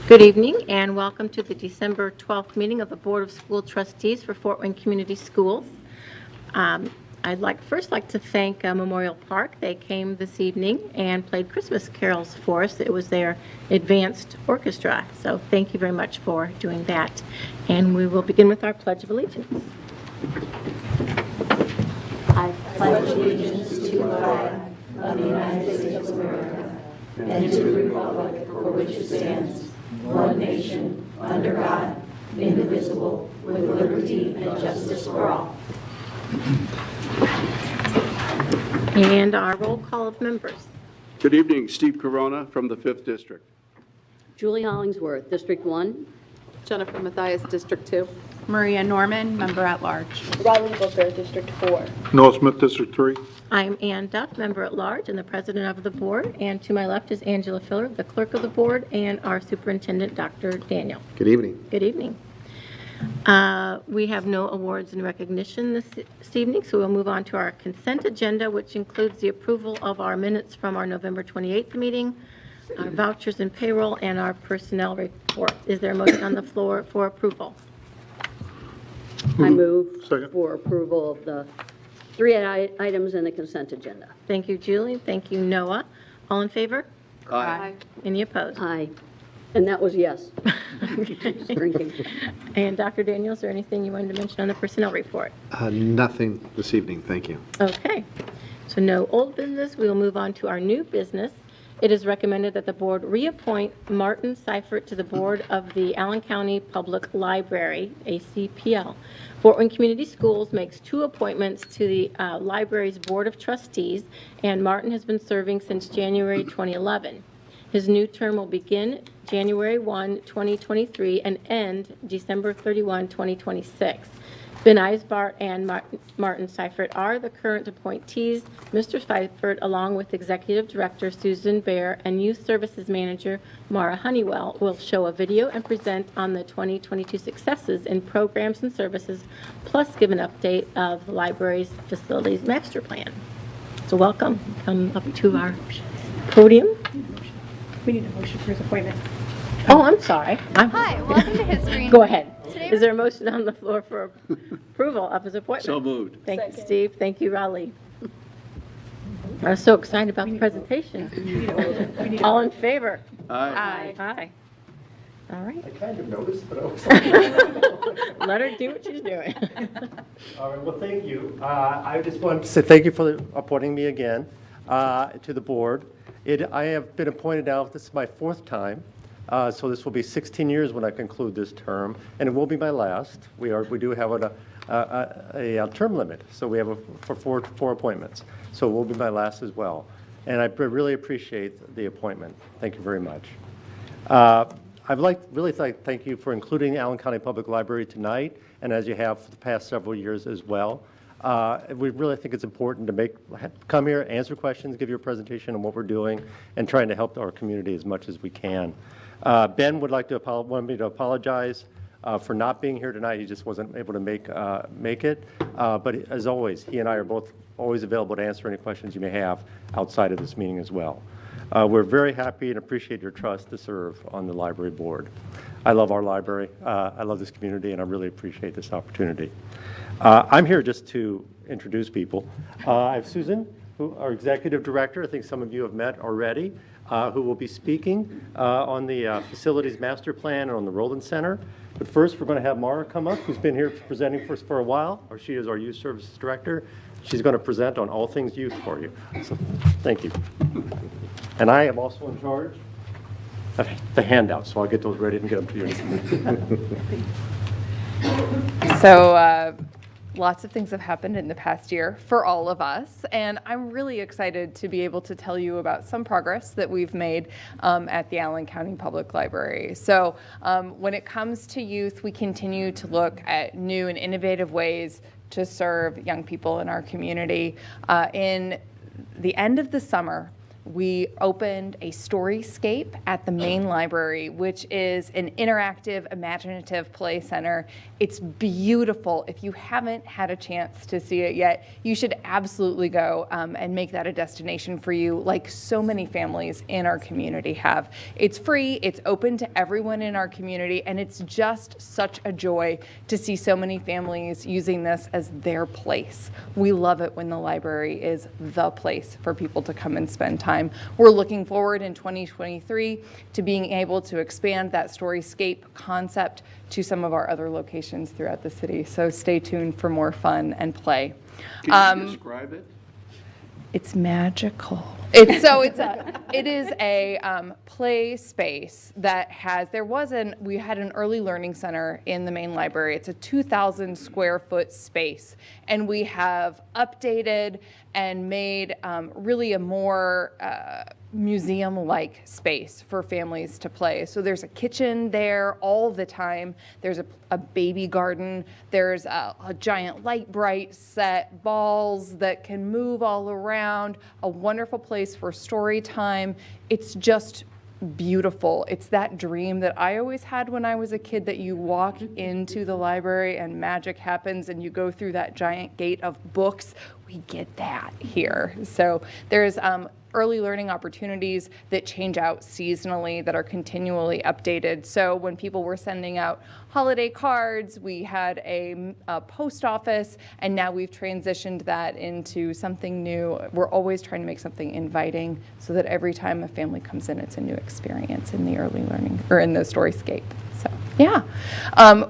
Good evening and welcome to the December 12th meeting of the Board of School Trustees for Fort Wayne Community Schools. I'd first like to thank Memorial Park. They came this evening and played Christmas carols for us. It was their advanced orchestra, so thank you very much for doing that. And we will begin with our Pledge of Allegiance. I pledge allegiance to the flag of the United States of America and to the republic for which it stands, one nation, under God, indivisible, with liberty and justice for all. And our roll call of members. Good evening, Steve Corona from the 5th District. Julie Hollingsworth, District 1. Jennifer Mathias, District 2. Maria Norman, Member at Large. Riley Booker, District 4. Noel Smith, District 3. I'm Ann Duff, Member at Large and the President of the Board. And to my left is Angela Filler, the Clerk of the Board, and our Superintendent, Dr. Daniel. Good evening. Good evening. We have no awards and recognition this evening, so we'll move on to our consent agenda, which includes the approval of our minutes from our November 28th meeting, our vouchers and payroll, and our personnel report. Is there a motion on the floor for approval? I move Second. for approval of the 3 items in the consent agenda. Thank you, Julie. Thank you, Noah. All in favor? Aye. Any opposed? Aye. And that was yes. Just drinking. And Dr. Daniel, is there anything you wanted to mention on the personnel report? Nothing this evening, thank you. Okay, so no old business. We will move on to our new business. It is recommended that the board reappoint Martin Seifert to the board of the Allen County Public Library, ACPL. Fort Wayne Community Schools makes 2 appointments to the library's Board of Trustees, and Martin has been serving since January 2011. His new term will begin January 1, 2023 and end December 31, 2026. Ben Eisbart and Martin Seifert are the current appointees. Mr. Seifert, along with Executive Director Susan Baer and Youth Services Manager Mara Honeywell, will show a video and present on the 2022 successes in programs and services, plus give an update of the library's facilities master plan. So welcome. Come up to our podium. We need a motion for his appointment. Oh, I'm sorry. Hi, welcome to History. Go ahead. Today Is there a motion on the floor for approval of his appointment? So moved. Thank you, Steve. Thank you, Raleigh. I was so excited about the presentation. All in favor? Aye. Aye. All right. I kind of noticed, but I was Let her do what she's doing. All right, well, thank you. I just wanted to say thank you for appointing me again to the board. I have been appointed now, this is my 4th time, so this will be 16 years when I conclude this term, and it will be my last. We do have a term limit, so we have for four appointments, so it will be my last as well. And I really appreciate the appointment. Thank you very much. I'd like really thank you for including Allen County Public Library tonight, and as you have for the past several years as well. We really think it's important to come here, answer questions, give you a presentation on what we're doing, and trying to help our community as much as we can. Ben would want me to apologize for not being here tonight. He just wasn't able to make it. But as always, he and I are both always available to answer any questions you may have outside of this meeting as well. We're very happy and appreciate your trust to serve on the library board. I love our library. I love this community, and I really appreciate this opportunity. I'm here just to introduce people. I have Susan, our Executive Director. I think some of you have met already, who will be speaking on the Facilities Master Plan and on the Roland Center. But first, we're going to have Mara come up, who's been here presenting for us for a while. She is our Youth Services Director. She's going to present on all things youth for you. So, thank you. And I am also in charge of the handouts, so I'll get those ready and get them to you. So lots of things have happened in the past year for all of us, and I'm really excited to be able to tell you about some progress that we've made at the Allen County Public Library. So when it comes to youth, we continue to look at new and innovative ways to serve young people in our community. In the end of the summer, we opened a Storyscape at the main library, which is an interactive, imaginative play center. It's beautiful. If you haven't had a chance to see it yet, you should absolutely go and make that a destination for you, like so many families in our community have. It's free, it's open to everyone in our community, and it's just such a joy to see so many families using this as their place. We love it when the library is the place for people to come and spend time. We're looking forward in 2023 to being able to expand that Storyscape concept to some of our other locations throughout the city. So stay tuned for more fun and play. Can you describe it? It's magical. It is a play space that we had an early learning center in the main library. It's a 2,000 square foot space, and we have updated and made really a more museum-like space for families to play. So there's a kitchen there all the time. There's a baby garden. There's a giant light bright set, balls that can move all around, a wonderful place for story time. It's just beautiful. It's that dream that I always had when I was a kid, that you walk into the library and magic happens and you go through that giant gate of books. We get that here. So there's early learning opportunities that change out seasonally, that are continually updated. So when people were sending out holiday cards, we had a post office, and now we've transitioned that into something new. We're always trying to make something inviting so that every time a family comes in, it's a new experience in the early learning, or in the Storyscape. So yeah,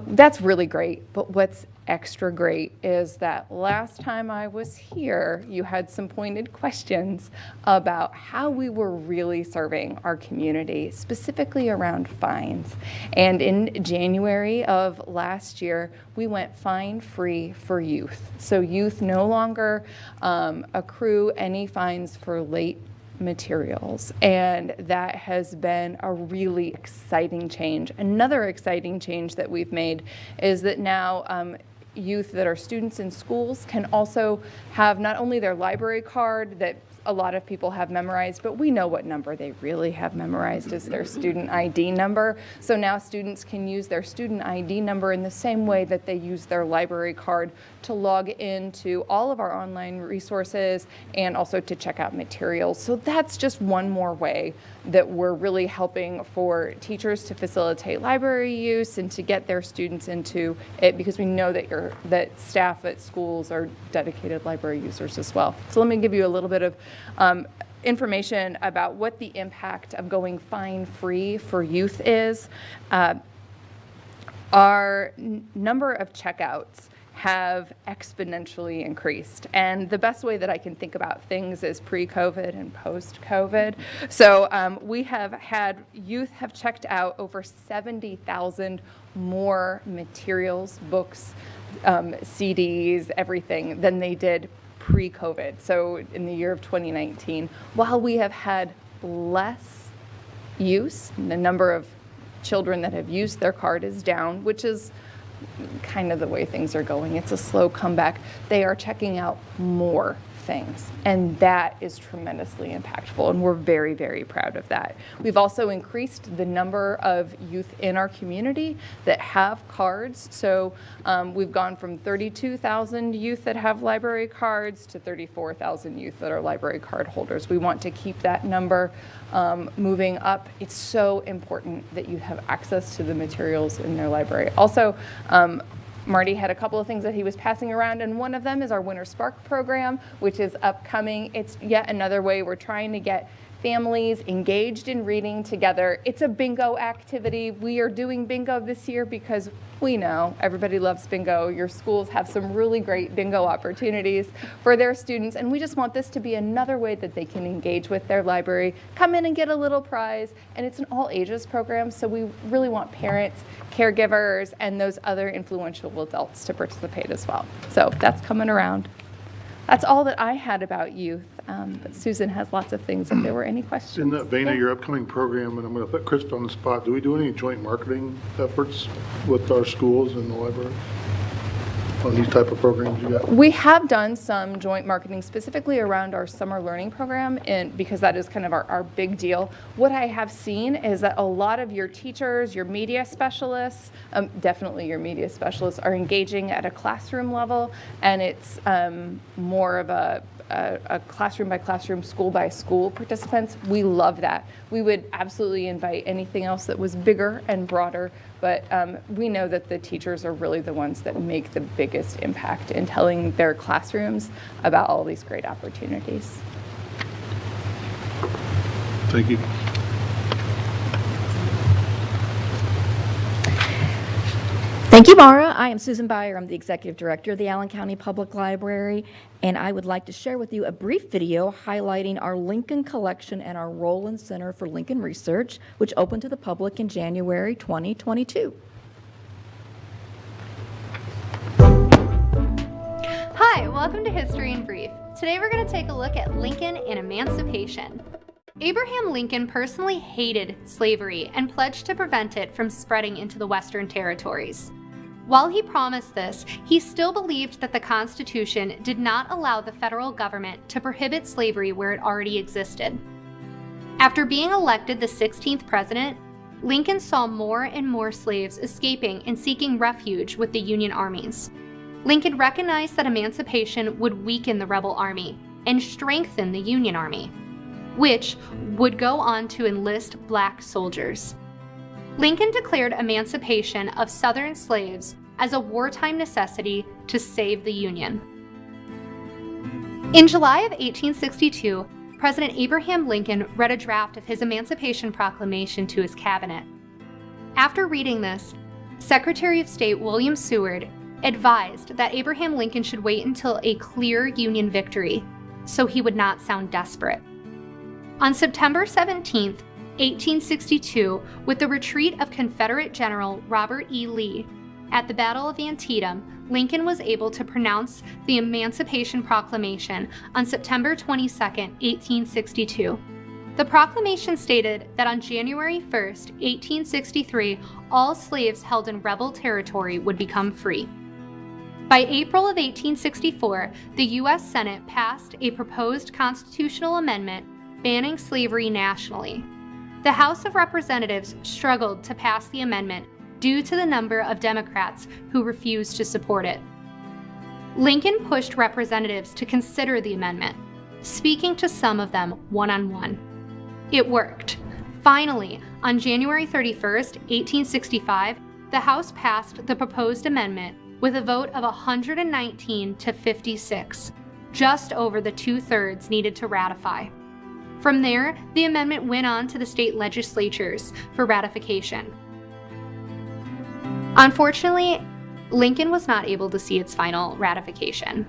that's really great. But what's extra great is that last time I was here, you had some pointed questions about how we were really serving our community, specifically around fines. And in January of last year, we went fine-free for youth. So youth no longer accrue any fines for late materials, and that has been a really exciting change. Another exciting change that we've made is that now youth that are students in schools can also have not only their library card that a lot of people have memorized, but we know what number they really have memorized is their student ID number. So now students can use their student ID number in the same way that they use their library card to log into all of our online resources and also to check out materials. So that's just one more way that we're really helping for teachers to facilitate library use and to get their students into it, because we know that staff at schools are dedicated library users as well. So let me give you a little bit of information about what the impact of going fine-free for youth is. Our number of checkouts have exponentially increased. And the best way that I can think about things is pre-COVID and post-COVID. So we have had youth have checked out over 70,000 more materials, books, CDs, everything than they did pre-COVID. So in the year of 2019, while we have had less use, the number of children that have used their card is down, which is kind of the way things are going. It's a slow comeback. They are checking out more things, and that is tremendously impactful, and we're very, very proud of that. We've also increased the number of youth in our community that have cards. So we've gone from 32,000 youth that have library cards to 34,000 youth that are library card holders. We want to keep that number moving up. It's so important that you have access to the materials in their library. Also, Marty had a couple of things that he was passing around, and one of them is our Winter Spark program, which is upcoming. It's yet another way we're trying to get families engaged in reading together. It's a bingo activity. We are doing bingo this year because we know everybody loves bingo. Your schools have some really great bingo opportunities for their students, and we just want this to be another way that they can engage with their library, come in and get a little prize, and it's an all ages program, so we really want parents, caregivers, and those other influential adults to participate as well. So that's coming around. That's all that I had about youth, but Susan has lots of things if there were any questions. In that vein of your upcoming program, and I'm going to put Krista on the spot, do we do any joint marketing efforts with our schools and the library? on these type of programs you got? We have done some joint marketing specifically around our summer learning program, and because that is kind of our big deal. What I have seen is that a lot of your teachers, your media specialists, definitely your media specialists, are engaging at a classroom level, and it's more of a classroom by classroom, school by school participants. We love that. We would absolutely invite anything else that was bigger and broader, but we know that the teachers are really the ones that make the biggest impact in telling their classrooms about all these great opportunities. Thank you. Thank you, Mara. I am Susan Byer. I'm the Executive Director of the Allen County Public Library, and I would like to share with you a brief video highlighting our Lincoln Collection and our Rowland Center for Lincoln Research, which opened to the public in January 2022. Hi, welcome to History in Brief. Today we're going to take a look at Lincoln and emancipation. Abraham Lincoln personally hated slavery and pledged to prevent it from spreading into the Western territories. While he promised this, he still believed that the Constitution did not allow the federal government to prohibit slavery where it already existed. After being elected the 16th president, Lincoln saw more and more slaves escaping and seeking refuge with the Union armies. Lincoln recognized that emancipation would weaken the rebel army and strengthen the Union army, which would go on to enlist black soldiers. Lincoln declared emancipation of Southern slaves as a wartime necessity to save the Union. In July of 1862, President Abraham Lincoln read a draft of his Emancipation Proclamation to his cabinet. After reading this, Secretary of State William Seward advised that Abraham Lincoln should wait until a clear Union victory, so he would not sound desperate. On September 17, 1862, with the retreat of Confederate General Robert E. Lee at the Battle of Antietam, Lincoln was able to pronounce the Emancipation Proclamation on September 22, 1862. The proclamation stated that on January 1, 1863, all slaves held in rebel territory would become free. By April of 1864, the U.S. Senate passed a proposed constitutional amendment banning slavery nationally. The House of Representatives struggled to pass the amendment due to the number of Democrats who refused to support it. Lincoln pushed representatives to consider the amendment, speaking to some of them one-on-one. It worked. Finally, on January 31, 1865, the House passed the proposed amendment with a vote of 119 to 56, just over the 2/3 needed to ratify. From there, the amendment went on to the state legislatures for ratification. Unfortunately, Lincoln was not able to see its final ratification.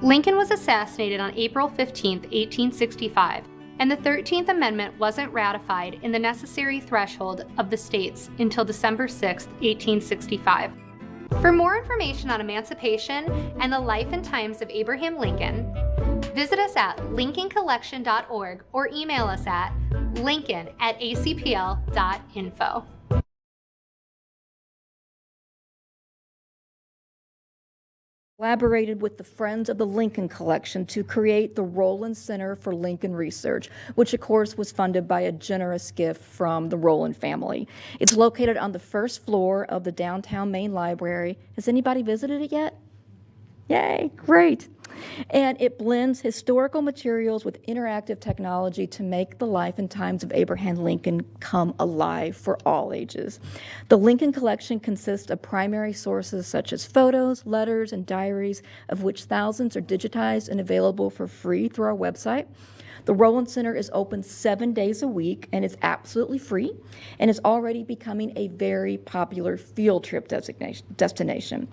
Lincoln was assassinated on April 15, 1865, and the 13th Amendment wasn't ratified in the necessary threshold of the states until December 6, 1865. For more information on emancipation and the life and times of Abraham Lincoln, visit us at lincolncollection.org or email us at lincoln@acpl.info. Collaborated with the Friends of the Lincoln Collection to create the Rowland Center for Lincoln Research, which of course was funded by a generous gift from the Rowland family. It's located on the first floor of the downtown main library. Has anybody visited it yet? Yay, great. And it blends historical materials with interactive technology to make the life and times of Abraham Lincoln come alive for all ages. The Lincoln Collection consists of primary sources such as photos, letters, and diaries, of which thousands are digitized and available for free through our website. The Rowland Center is open 7 days a week and is absolutely free and is already becoming a very popular field trip destination.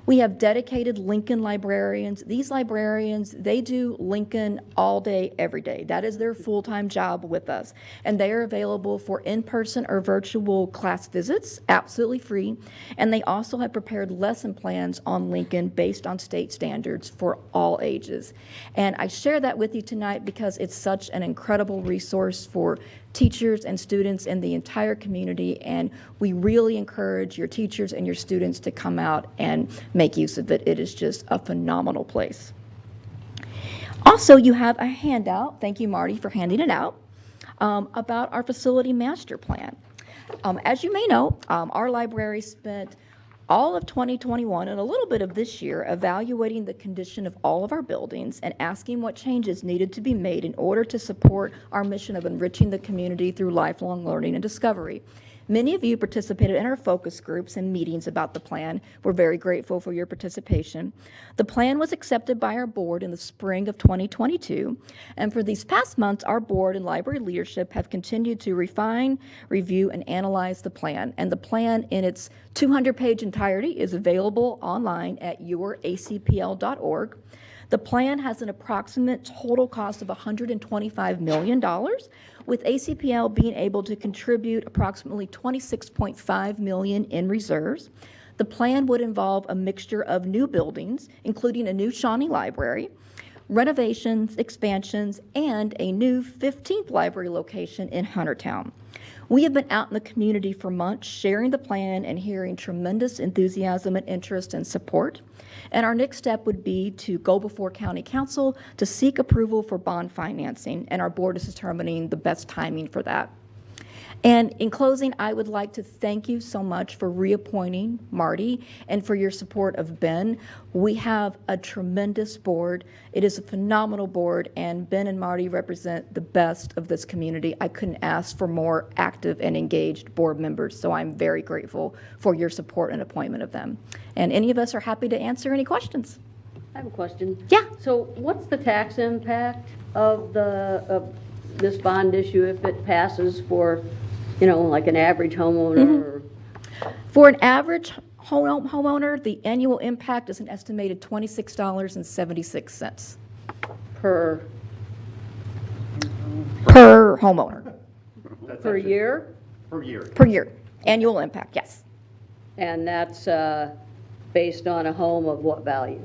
We have dedicated Lincoln librarians. These librarians, they do Lincoln all day, every day. That is their full-time job with us. And they are available for in-person or virtual class visits, absolutely free. And they also have prepared lesson plans on Lincoln based on state standards for all ages. And I share that with you tonight because it's such an incredible resource for teachers and students in the entire community, and we really encourage your teachers and your students to come out and make use of it. It is just a phenomenal place. Also, you have a handout, thank you Marty for handing it out, about our facility master plan. As you may know, our library spent all of 2021 and a little bit of this year evaluating the condition of all of our buildings and asking what changes needed to be made in order to support our mission of enriching the community through lifelong learning and discovery. Many of you participated in our focus groups and meetings about the plan. We're very grateful for your participation. The plan was accepted by our board in the spring of 2022, and for these past months, our board and library leadership have continued to refine, review, and analyze the plan. And the plan in its 200-page entirety is available online at youracpl.org. The plan has an approximate total cost of $125 million, with ACPL being able to contribute approximately $26.5 million in reserves. The plan would involve a mixture of new buildings, including a new Shawnee Library, renovations, expansions, and a new 15th library location in Huntertown. We have been out in the community for months sharing the plan and hearing tremendous enthusiasm and interest and support. And our next step would be to go before County Council to seek approval for bond financing, and our board is determining the best timing for that. And in closing, I would like to thank you so much for reappointing Marty and for your support of Ben. We have a tremendous board. It is a phenomenal board, and Ben and Marty represent the best of this community. I couldn't ask for more active and engaged board members, so I'm very grateful for your support and appointment of them. And any of us are happy to answer any questions. I have a question. Yeah. So what's the tax impact of this bond issue if it passes for, like an average homeowner? For an average homeowner, the annual impact is an estimated $26.76 Per homeowner, That's per actually year? Per year. per year. Annual impact, yes. And that's based on a home of what value?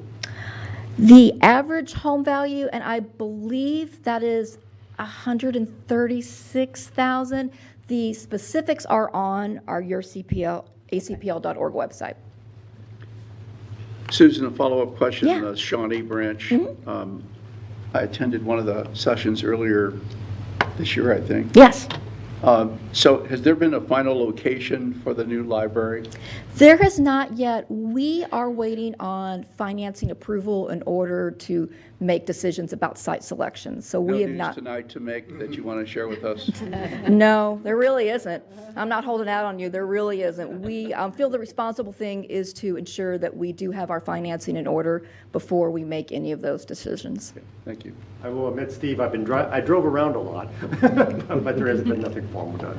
The average home value, and I believe that is $136,000. The specifics are on our acpl.org website. Susan, a follow-up question Yeah. on the Shawnee branch. I attended one of the sessions earlier this year, I think. Yes. So has there been a final location for the new library? There has not yet. We are waiting on financing approval in order to make decisions about site selection. So we have No not. news tonight to make that you want to share with us? No, there really isn't. I'm not holding out on you. There really isn't. We feel the responsible thing is to ensure that we do have our financing in order before we make any of those decisions. Okay, thank you. I will admit, Steve, I drove around a lot, but there has been nothing formal done.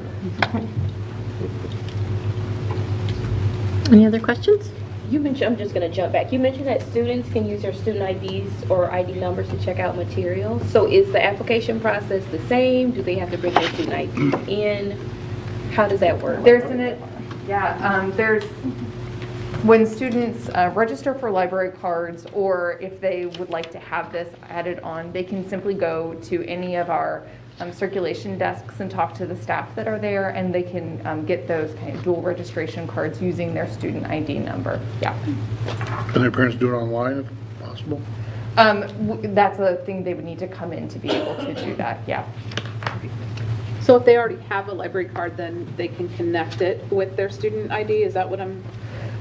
Any other questions? You mentioned, I'm just going to jump back. You mentioned that students can use their student IDs or ID numbers to check out materials. So is the application process the same? Do they have to bring their student IDs in? How does that work? There's when students register for library cards, or if they would like to have this added on, they can simply go to any of our circulation desks and talk to the staff that are there, and they can get those kind of dual registration cards using their student ID number. Yeah. Can their parents do it online if possible? That's a thing they would need to come in to be able to do that. Yeah. So if they already have a library card, then they can connect it with their student ID? Is that what I'm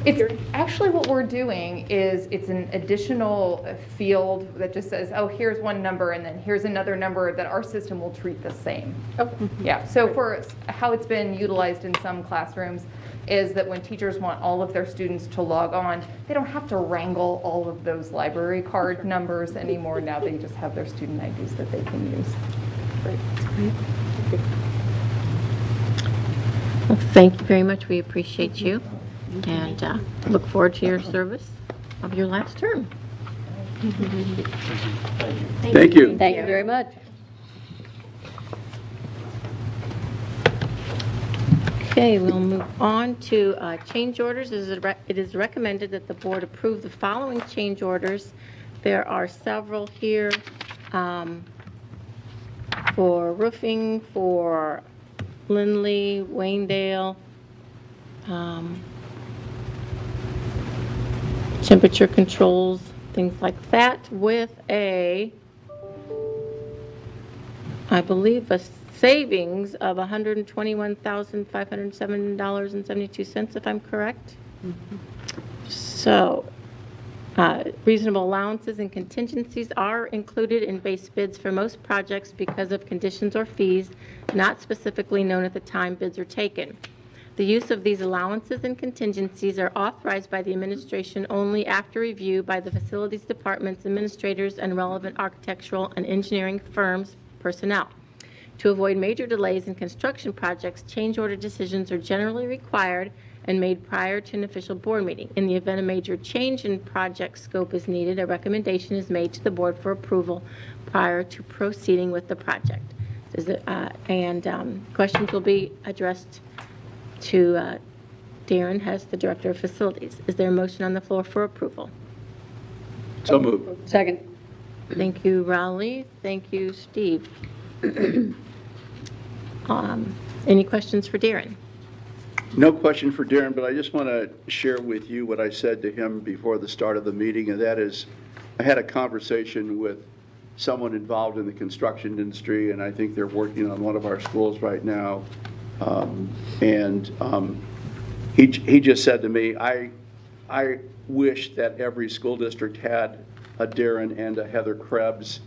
It's actually what we're doing is it's an additional field that just says, oh, here's one number and then here's another number that our system will treat the same. Okay. Yeah, so for how it's been utilized in some classrooms is that when teachers want all of their students to log on, they don't have to wrangle all of those library card numbers anymore. Now they just have their student IDs that they can use. Great. Well, thank you very much. We appreciate you and look forward to your service of your last term. Thank you. Thank you very much. Okay, we'll move on to change orders. It is recommended that the board approve the following change orders. There are several here for roofing, for Lindley, Waynedale, temperature controls, things like that, with I believe, a savings of $121,507.72, if I'm correct. So, reasonable allowances and contingencies are included in base bids for most projects because of conditions or fees not specifically known at the time bids are taken. The use of these allowances and contingencies are authorized by the administration only after review by the facilities department's administrators and relevant architectural and engineering firms' personnel. To avoid major delays in construction projects, change order decisions are generally required and made prior to an official board meeting. In the event a major change in project scope is needed, a recommendation is made to the board for approval prior to proceeding with the project. Questions will be addressed to Darren Hess, the Director of Facilities. Is there a motion on the floor for approval? So moved. Second. Thank you, Raleigh. Thank you, Steve. Any questions for Darren? No question for Darren, but I just want to share with you what I said to him before the start of the meeting, and that is, I had a conversation with someone involved in the construction industry, and I think they're working on one of our schools right now. He just said to me, I wish that every school district had a Darren and a Heather Krebs,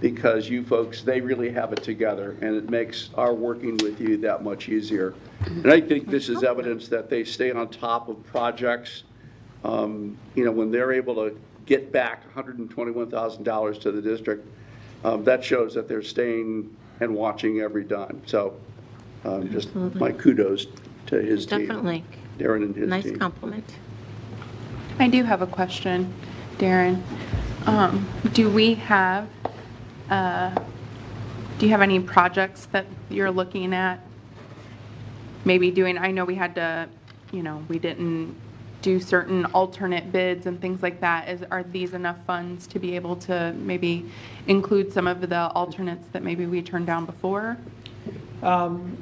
because you folks, they really have it together, and it makes our working with you that much easier. And I think this is evidence that they stay on top of projects. You know, when they're able to get back $121,000 to the district, that shows that they're staying and watching every dime. So just my kudos to his team. Definitely. Darren and his team. Nice compliment. I do have a question, Darren. Do you have any projects that you're looking at? Maybe doing, I know we had to, you know, we didn't do certain alternate bids and things like that. Are these enough funds to be able to maybe include some of the alternates that maybe we turned down before?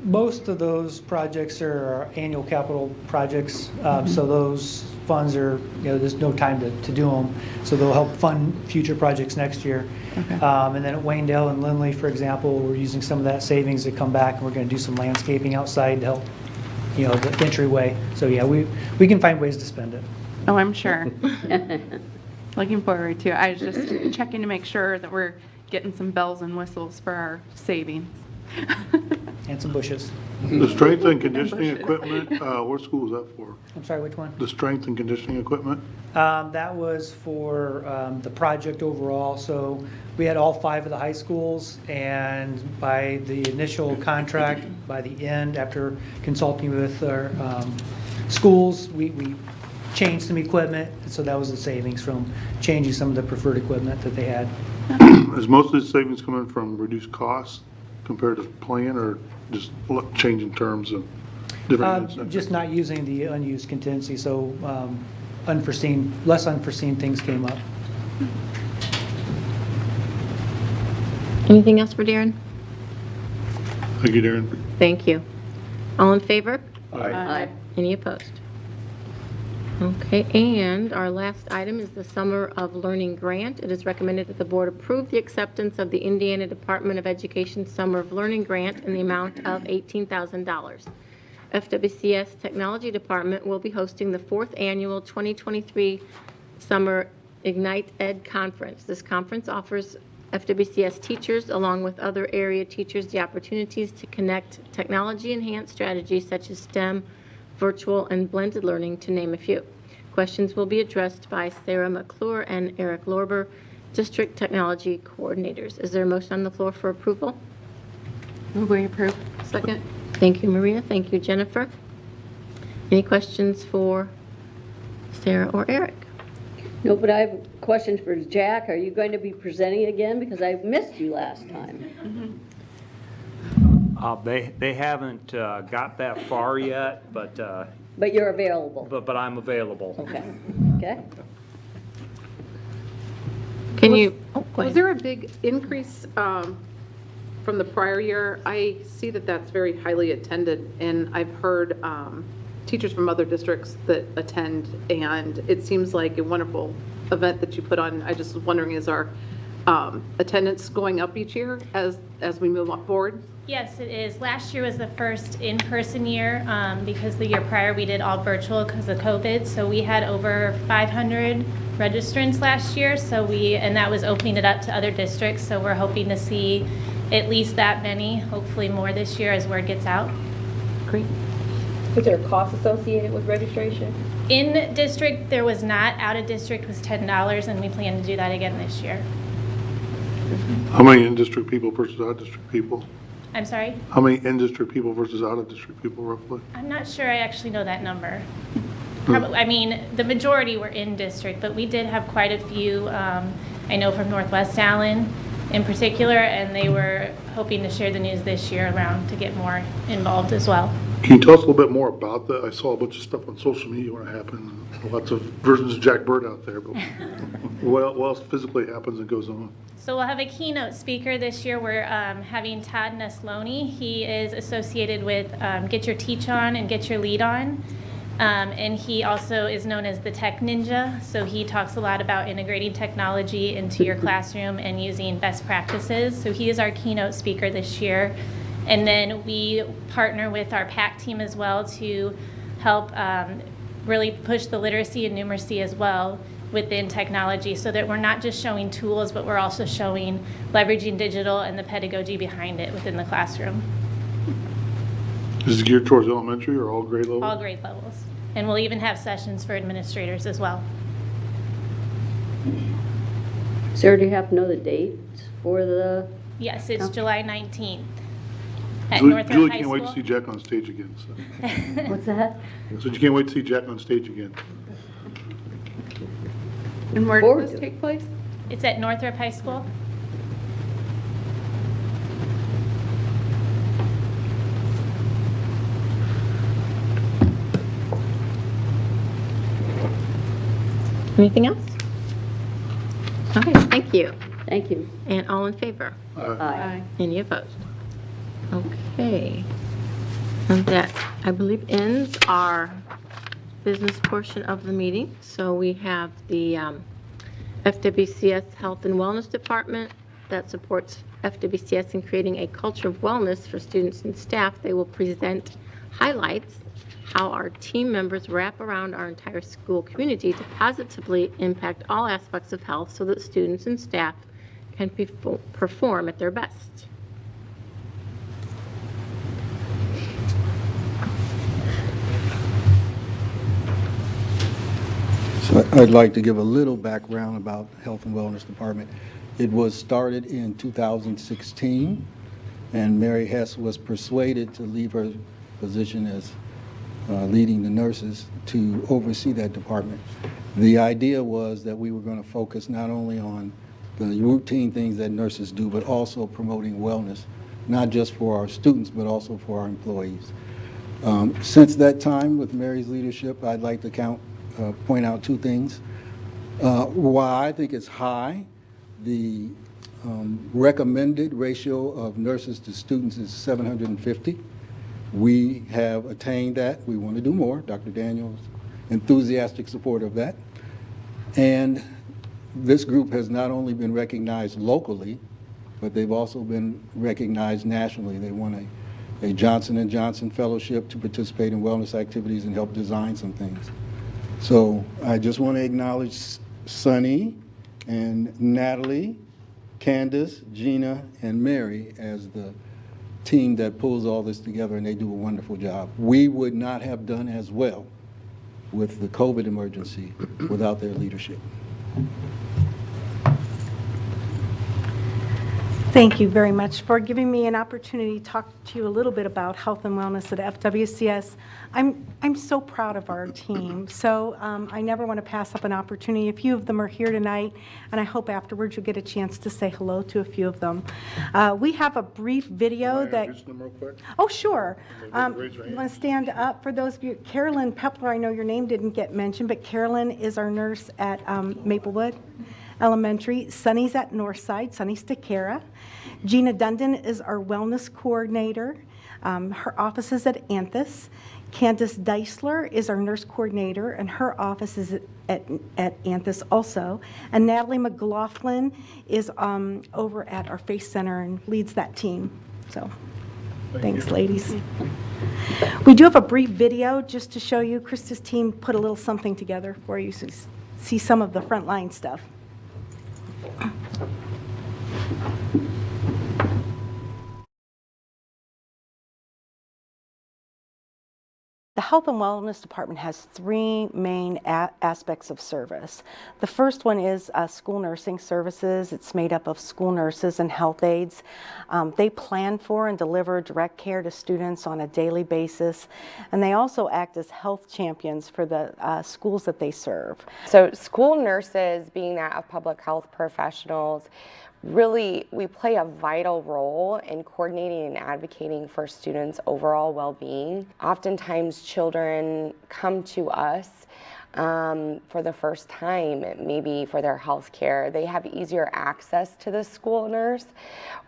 Most of those projects are annual capital projects, so those funds are, you know, there's no time to do them, so they'll help fund future projects next year. Okay. And then at Waynedale and Lindley, for example, we're using some of that savings to come back, and we're going to do some landscaping outside to help, you know, the entryway. So yeah, we can find ways to spend it. Oh, I'm sure. Looking forward to it. I was just checking to make sure that we're getting some bells and whistles for our savings. And some bushes. The strength and conditioning equipment, what school is that for? I'm sorry, which one? The strength and conditioning equipment? That was for the project overall. So we had all 5 of the high schools, and by the initial contract, by the end, after consulting with our schools, we changed some equipment. So that was the savings from changing some of the preferred equipment that they had. Is most of the savings coming from reduced costs compared to plan, or just changing terms of different incentives? Just not using the unused contingency, so less unforeseen things came up. Anything else for Darren? Thank you, Darren. Thank you. All in favor? Aye. Any opposed? Okay, and our last item is the Summer of Learning Grant. It is recommended that the board approve the acceptance of the Indiana Department of Education Summer of Learning Grant in the amount of $18,000. FWCS Technology Department will be hosting the 4th annual 2023 Summer Ignite Ed Conference. This conference offers FWCS teachers, along with other area teachers, the opportunities to connect technology-enhanced strategies such as STEM, virtual, and blended learning, to name a few. Questions will be addressed by Sarah McClure and Eric Lorber, District Technology Coordinators. Is there a motion on the floor for approval? Will we approve? Second. Thank you, Maria. Thank you, Jennifer. Any questions for Sarah or Eric? No, but I have questions for Jack. Are you going to be presenting again? Because I missed you last time. They haven't got that far yet, but you're available. but I'm available. Okay. Okay. Can you, Was there a big increase from the prior year, I see that that's very highly attended, and I've heard teachers from other districts that attend, and it seems like a wonderful event that you put on. I just was wondering, is our attendance going up each year as we move on forward? Yes, it is. Last year was the first in-person year because the year prior we did all virtual because of COVID. So we had over 500 registrants last year. And that was opening it up to other districts. So we're hoping to see at least that many, hopefully more this year as word gets out. Great. Is there a cost associated with registration? In district, there was not. Out of district was $10, and we plan to do that again this year. How many in-district people versus out-of-district people? I'm sorry? How many in-district people versus out-of-district people roughly? I'm not sure I actually know that number. Probably, I mean, the majority were in district, but we did have quite a few, I know from Northwest Allen in particular, and they were hoping to share the news this year around to get more involved as well. Can you tell us a little bit more about that? I saw a bunch of stuff on social media when it happened. Lots of versions of Jack Bird out there, but what else physically happens and goes on? So we'll have a keynote speaker this year. We're having Todd Nesloni. He is associated with Get Your Teach On and Get Your Lead On. And he also is known as the Tech Ninja. So he talks a lot about integrating technology into your classroom and using best practices. So he is our keynote speaker this year. And then we partner with our PAC team as well to help really push the literacy and numeracy as well within technology, so that we're not just showing tools, but we're also showing leveraging digital and the pedagogy behind it within the classroom. Is it geared towards elementary or all grade levels? All grade levels. And we'll even have sessions for administrators as well. Sarah, do you happen to know the dates for the? Yes, it's July 19th at Julie Northrop High can't School. wait to see Jack on stage again. So. What's that? So you can't wait to see Jack on stage again. And where does this take place? It's at Northrop High School. Anything else? Okay, thank you. Thank you. And all in favor? Aye. Any opposed? Okay. And that, I believe, ends our business portion of the meeting. So we have the FWCS Health and Wellness Department that supports FWCS in creating a culture of wellness for students and staff. They will present highlights how our team members wrap around our entire school community to positively impact all aspects of health so that students and staff can perform at their best. So I'd like to give a little background about Health and Wellness Department. It was started in 2016, and Mary Hess was persuaded to leave her position as leading the nurses to oversee that department. The idea was that we were going to focus not only on the routine things that nurses do, but also promoting wellness, not just for our students, but also for our employees. Since that time, with Mary's leadership, I'd like to point out two things. While I think it's high, the recommended ratio of nurses to students is 750. We have attained that. We want to do more. Dr. Daniels, enthusiastic support of that. And this group has not only been recognized locally, but they've also been recognized nationally. They won a Johnson & Johnson fellowship to participate in wellness activities and help design some things. So I just want to acknowledge Sunny and Natalie, Candace, Gina, and Mary as the team that pulls all this together, and they do a wonderful job. We would not have done as well with the COVID emergency without their leadership. Thank you very much for giving me an opportunity to talk to you a little bit about health and wellness at FWCS. I'm so proud of our team, so I never want to pass up an opportunity. A few of them are here tonight, and I hope afterwards you'll get a chance to say hello to a few of them. We have a brief video that... Them real quick? Oh, sure. Raise your You want to stand up for those of you? Carolyn Pepler, I know your name didn't get mentioned, but Carolyn is our nurse at Maplewood. Elementary, Sunny's at Northside, Sunny Stakara. Gina Dundon is our wellness coordinator. Her office is at Anthus. Candace Deisler is our nurse coordinator, and her office is at Anthus also. And Natalie McLaughlin is over at our Faith Center and leads that team. So, thanks, ladies. We do have a brief video just to show you. Krista's team put a little something together for you so you see some of the frontline stuff. The Health and Wellness Department has three main aspects of service. The first one is school nursing services. It's made up of school nurses and health aides. They plan for and deliver direct care to students on a daily basis, and they also act as health champions for the schools that they serve. So school nurses, being that of public health professionals, really, we play a vital role in coordinating and advocating for students' overall well-being. Oftentimes, children come to us for the first time, maybe for their health care. They have easier access to the school nurse,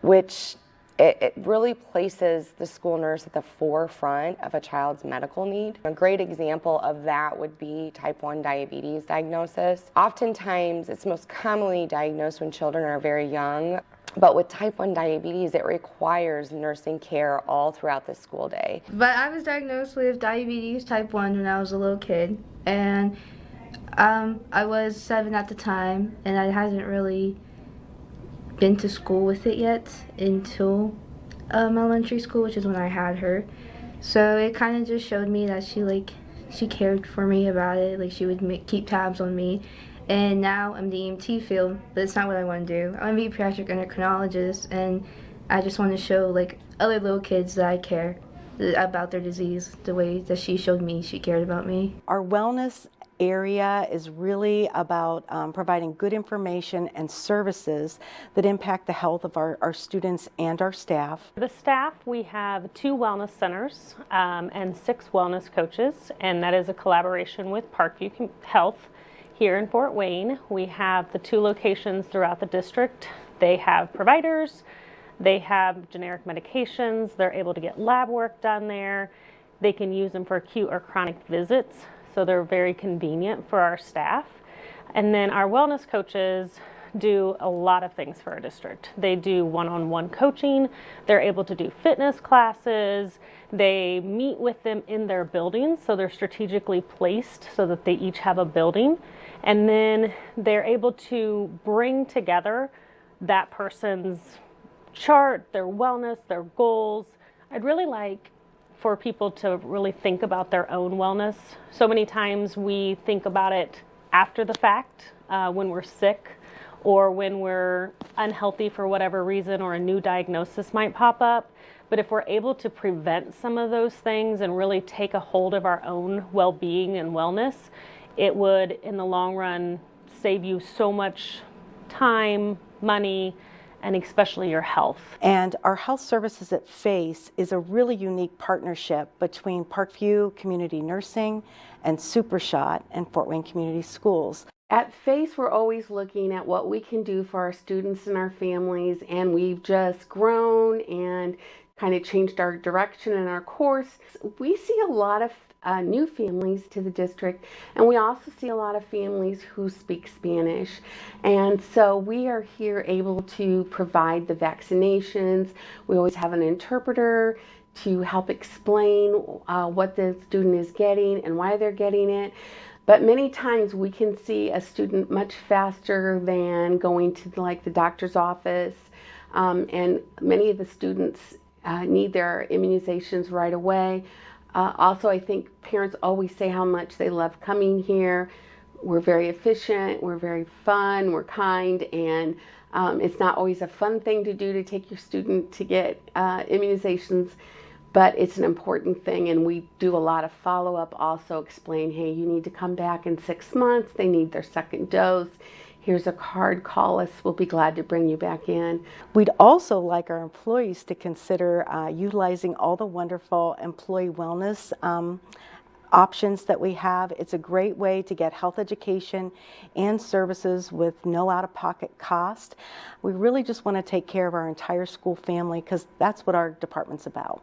which it really places the school nurse at the forefront of a child's medical need. A great example of that would be type 1 diabetes diagnosis. Oftentimes, it's most commonly diagnosed when children are very young, but with type 1 diabetes, it requires nursing care all throughout the school day. But I was diagnosed with diabetes type 1 when I was a little kid, and I was 7 at the time, and I hadn't really been to school with it yet until elementary school, which is when I had her. So it kind of just showed me that she cared for me about it. Like, she would keep tabs on me. And now I'm the EMT field, but it's not what I want to do. I want to be a pediatric endocrinologist, and I just want to show like other little kids that I care about their disease the way that she showed me she cared about me. Our wellness area is really about providing good information and services that impact the health of our students and our staff. The staff, we have 2 wellness centers and 6 wellness coaches, and that is a collaboration with Parkview Health here in Fort Wayne. We have the 2 locations throughout the district. They have providers, they have generic medications, they're able to get lab work done there. They can use them for acute or chronic visits, so they're very convenient for our staff. And then our wellness coaches do a lot of things for our district. They do one-on-one coaching, they're able to do fitness classes, they meet with them in their buildings, so they're strategically placed so that they each have a building. And then they're able to bring together that person's chart, their wellness, their goals. I'd really like for people to really think about their own wellness. So many times we think about it after the fact, when we're sick or when we're unhealthy for whatever reason, or a new diagnosis might pop up. But if we're able to prevent some of those things and really take a hold of our own well-being and wellness, it would, in the long run, save you so much time, money, and especially your health. And our health services at FACE is a really unique partnership between Parkview Community Nursing and SuperShot and Fort Wayne Community Schools. At FACE, we're always looking at what we can do for our students and our families, and we've just grown and kind of changed our direction and our course. We see a lot of new families to the district, and we also see a lot of families who speak Spanish. And so we are here able to provide the vaccinations. We always have an interpreter to help explain what the student is getting and why they're getting it. But many times we can see a student much faster than going to like the doctor's office, and many of the students need their immunizations right away. Also, I think parents always say how much they love coming here. We're very efficient, we're very fun, we're kind, and it's not always a fun thing to do to take your student to get immunizations, but it's an important thing, and we do a lot of follow-up, also explain, hey, you need to come back in 6 months, they need their second dose. Here's a card, call us, we'll be glad to bring you back in. We'd also like our employees to consider utilizing all the wonderful employee wellness options that we have. It's a great way to get health education and services with no out-of-pocket cost. We really just want to take care of our entire school family because that's what our department's about.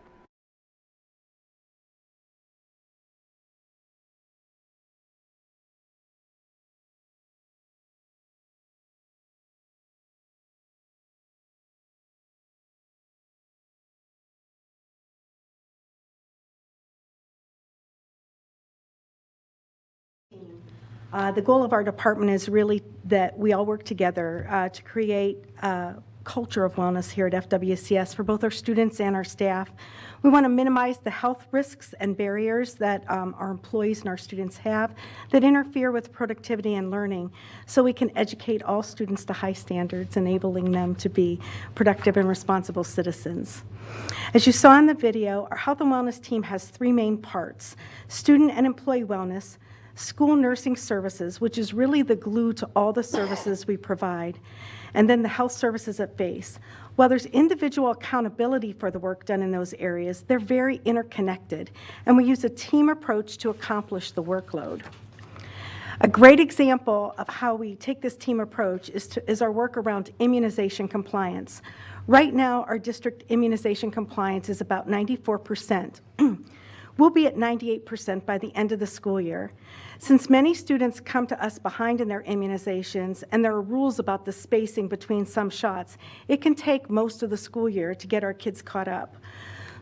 The goal of our department is really that we all work together to create a culture of wellness here at FWCS for both our students and our staff. We want to minimize the health risks and barriers that our employees and our students have that interfere with productivity and learning, so we can educate all students to high standards, enabling them to be productive and responsible citizens. As you saw in the video, our health and wellness team has three main parts: student and employee wellness, school nursing services, which is really the glue to all the services we provide, and then the health services at base. While there's individual accountability for the work done in those areas, they're very interconnected, and we use a team approach to accomplish the workload. A great example of how we take this team approach is our work around immunization compliance. Right now, our district immunization compliance is about 94%. We'll be at 98% by the end of the school year. Since many students come to us behind in their immunizations, and there are rules about the spacing between some shots, it can take most of the school year to get our kids caught up.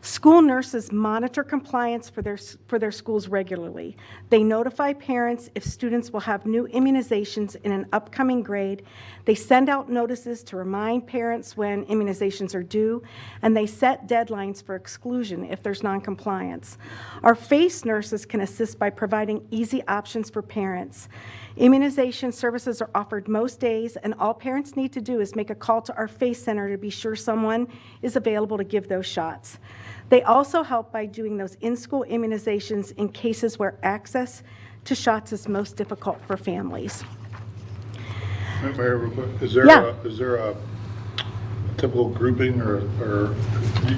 School nurses monitor compliance for their schools regularly. They notify parents if students will have new immunizations in an upcoming grade. They send out notices to remind parents when immunizations are due, and they set deadlines for exclusion if there's noncompliance. Our FACE nurses can assist by providing easy options for parents. Immunization services are offered most days, and all parents need to do is make a call to our FACE center to be sure someone is available to give those shots. They also help by doing those in-school immunizations in cases where access to shots is most difficult for families. Mayor, real quick, is there a typical grouping, or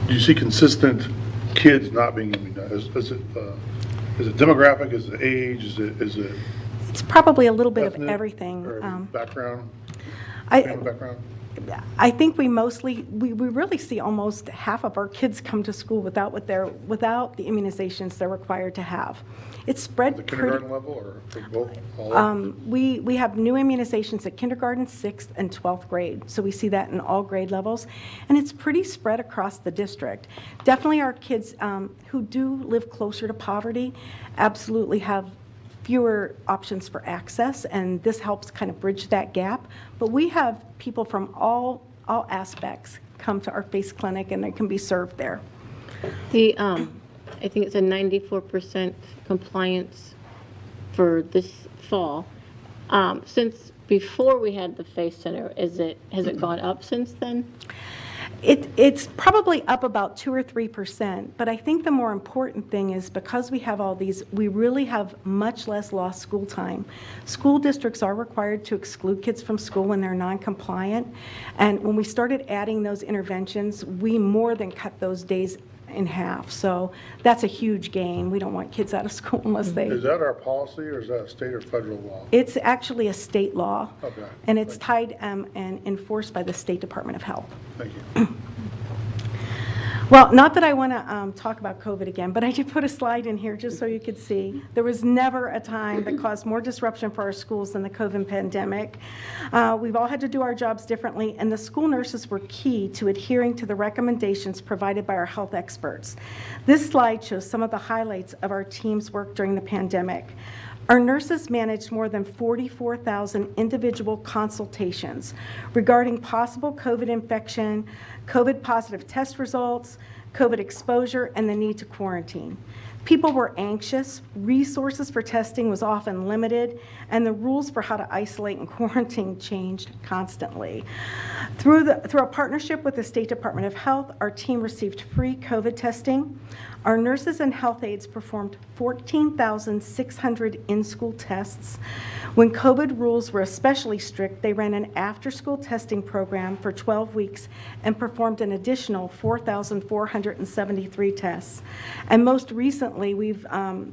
do you see consistent kids not being immunized? Is it demographic? Is it age? Is it It's probably a little bit ethnic of everything. or background? I- Background? I think we really see almost half of our kids come to school without the immunizations they're required to have. It's spread The pretty. kindergarten level, or for both? All We have new immunizations at kindergarten, 6th, and 12th grade, so we see that in all grade levels, and it's pretty spread across the district. Definitely our kids who do live closer to poverty absolutely have fewer options for access, and this helps kind of bridge that gap. But we have people from all aspects come to our FACE clinic, and they can be served there. I think it's a 94% compliance for this fall. Since before we had the FACE Center, has it gone up since then? It's probably up about 2 or 3%, but I think the more important thing is because we have all these, we really have much less lost school time. School districts are required to exclude kids from school when they're non-compliant, and when we started adding those interventions, we more than cut those days in half. So that's a huge gain. We don't want kids out of school unless they... Is that our policy, or is that a state or federal law? It's actually a state law. Okay. And it's tied and enforced by the State Department of Health. Thank you. Well, not that I want to talk about COVID again, but I did put a slide in here just so you could see. There was never a time that caused more disruption for our schools than the COVID pandemic. We've all had to do our jobs differently, and the school nurses were key to adhering to the recommendations provided by our health experts. This slide shows some of the highlights of our team's work during the pandemic. Our nurses managed more than 44,000 individual consultations regarding possible COVID infection, COVID positive test results, COVID exposure, and the need to quarantine. People were anxious, resources for testing was often limited, and the rules for how to isolate and quarantine changed constantly. Through a partnership with the State Department of Health, our team received free COVID testing. Our nurses and health aides performed 14,600 in-school tests. When COVID rules were especially strict, they ran an after-school testing program for 12 weeks and performed an additional 4,473 tests. And most recently, recently, we've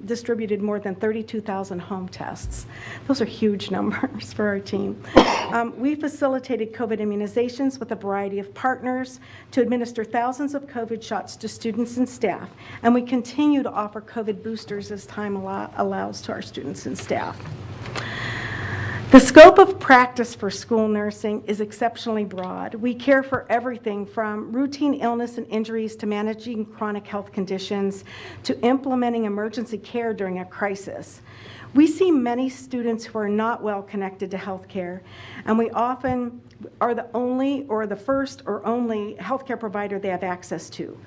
distributed more than 32,000 home tests. Those are huge numbers for our team. We facilitated COVID immunizations with a variety of partners to administer thousands of COVID shots to students and staff, and we continue to offer COVID boosters as time allows to our students and staff. The scope of practice for school nursing is exceptionally broad. We care for everything from routine illness and injuries to managing chronic health conditions to implementing emergency care during a crisis. We see many students who are not well connected to healthcare, and we often are the only or the first or only healthcare provider they have access to.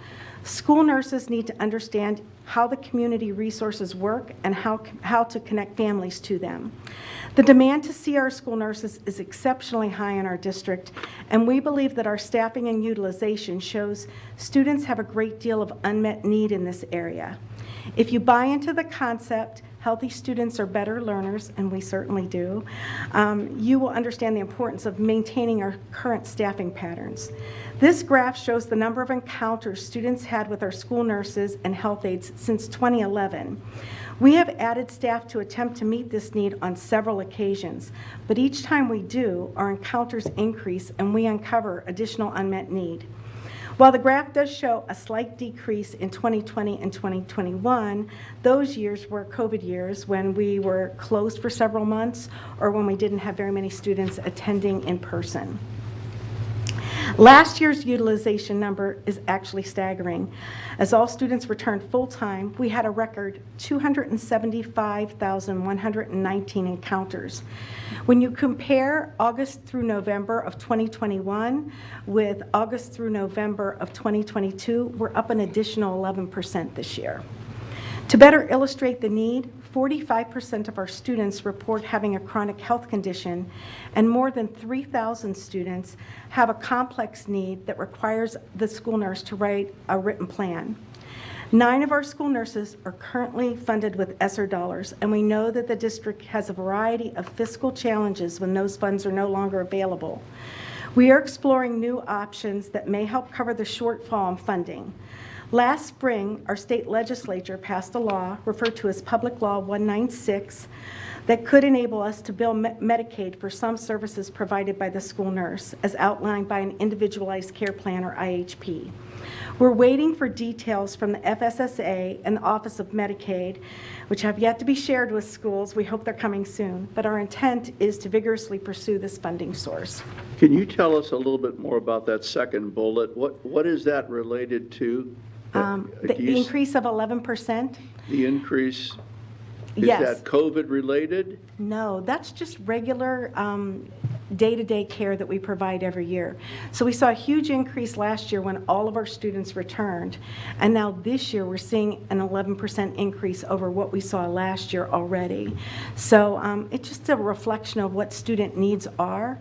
School nurses need to understand how the community resources work and how to connect families to them. The demand to see our school nurses is exceptionally high in our district, and we believe that our staffing and utilization shows students have a great deal of unmet need in this area. If you buy into the concept, healthy students are better learners, and we certainly do, you will understand the importance of maintaining our current staffing patterns. This graph shows the number of encounters students had with our school nurses and health aides since 2011. We have added staff to attempt to meet this need on several occasions, but each time we do, our encounters increase and we uncover additional unmet need. While the graph does show a slight decrease in 2020 and 2021, those years were COVID years when we were closed for several months or when we didn't have very many students attending in person. Last year's utilization number is actually staggering. As all students returned full-time, we had a record 275,119 encounters. When you compare August through November of 2021 with August through November of 2022, we're up an additional 11% this year. To better illustrate the need, 45% of our students report having a chronic health condition, and more than 3,000 students have a complex need that requires the school nurse to write a written plan. 9 of our school nurses are currently funded with ESSER dollars, and we know that the district has a variety of fiscal challenges when those funds are no longer available. We are exploring new options that may help cover the shortfall in funding. Last spring, our state legislature passed a law referred to as Public Law 196 that could enable us to bill Medicaid for some services provided by the school nurse, as outlined by an individualized care plan or IHP. We're waiting for details from the FSSA and the Office of Medicaid, which have yet to be shared with schools. We hope they're coming soon, but our intent is to vigorously pursue this funding source. Can you tell us a little bit more about that second bullet? What is that related to? The increase of 11%? The increase, is Yes. that COVID related? No, that's just regular day-to-day care that we provide every year. So we saw a huge increase last year when all of our students returned, and now this year we're seeing an 11% increase over what we saw last year already. So it's just a reflection of what student needs are.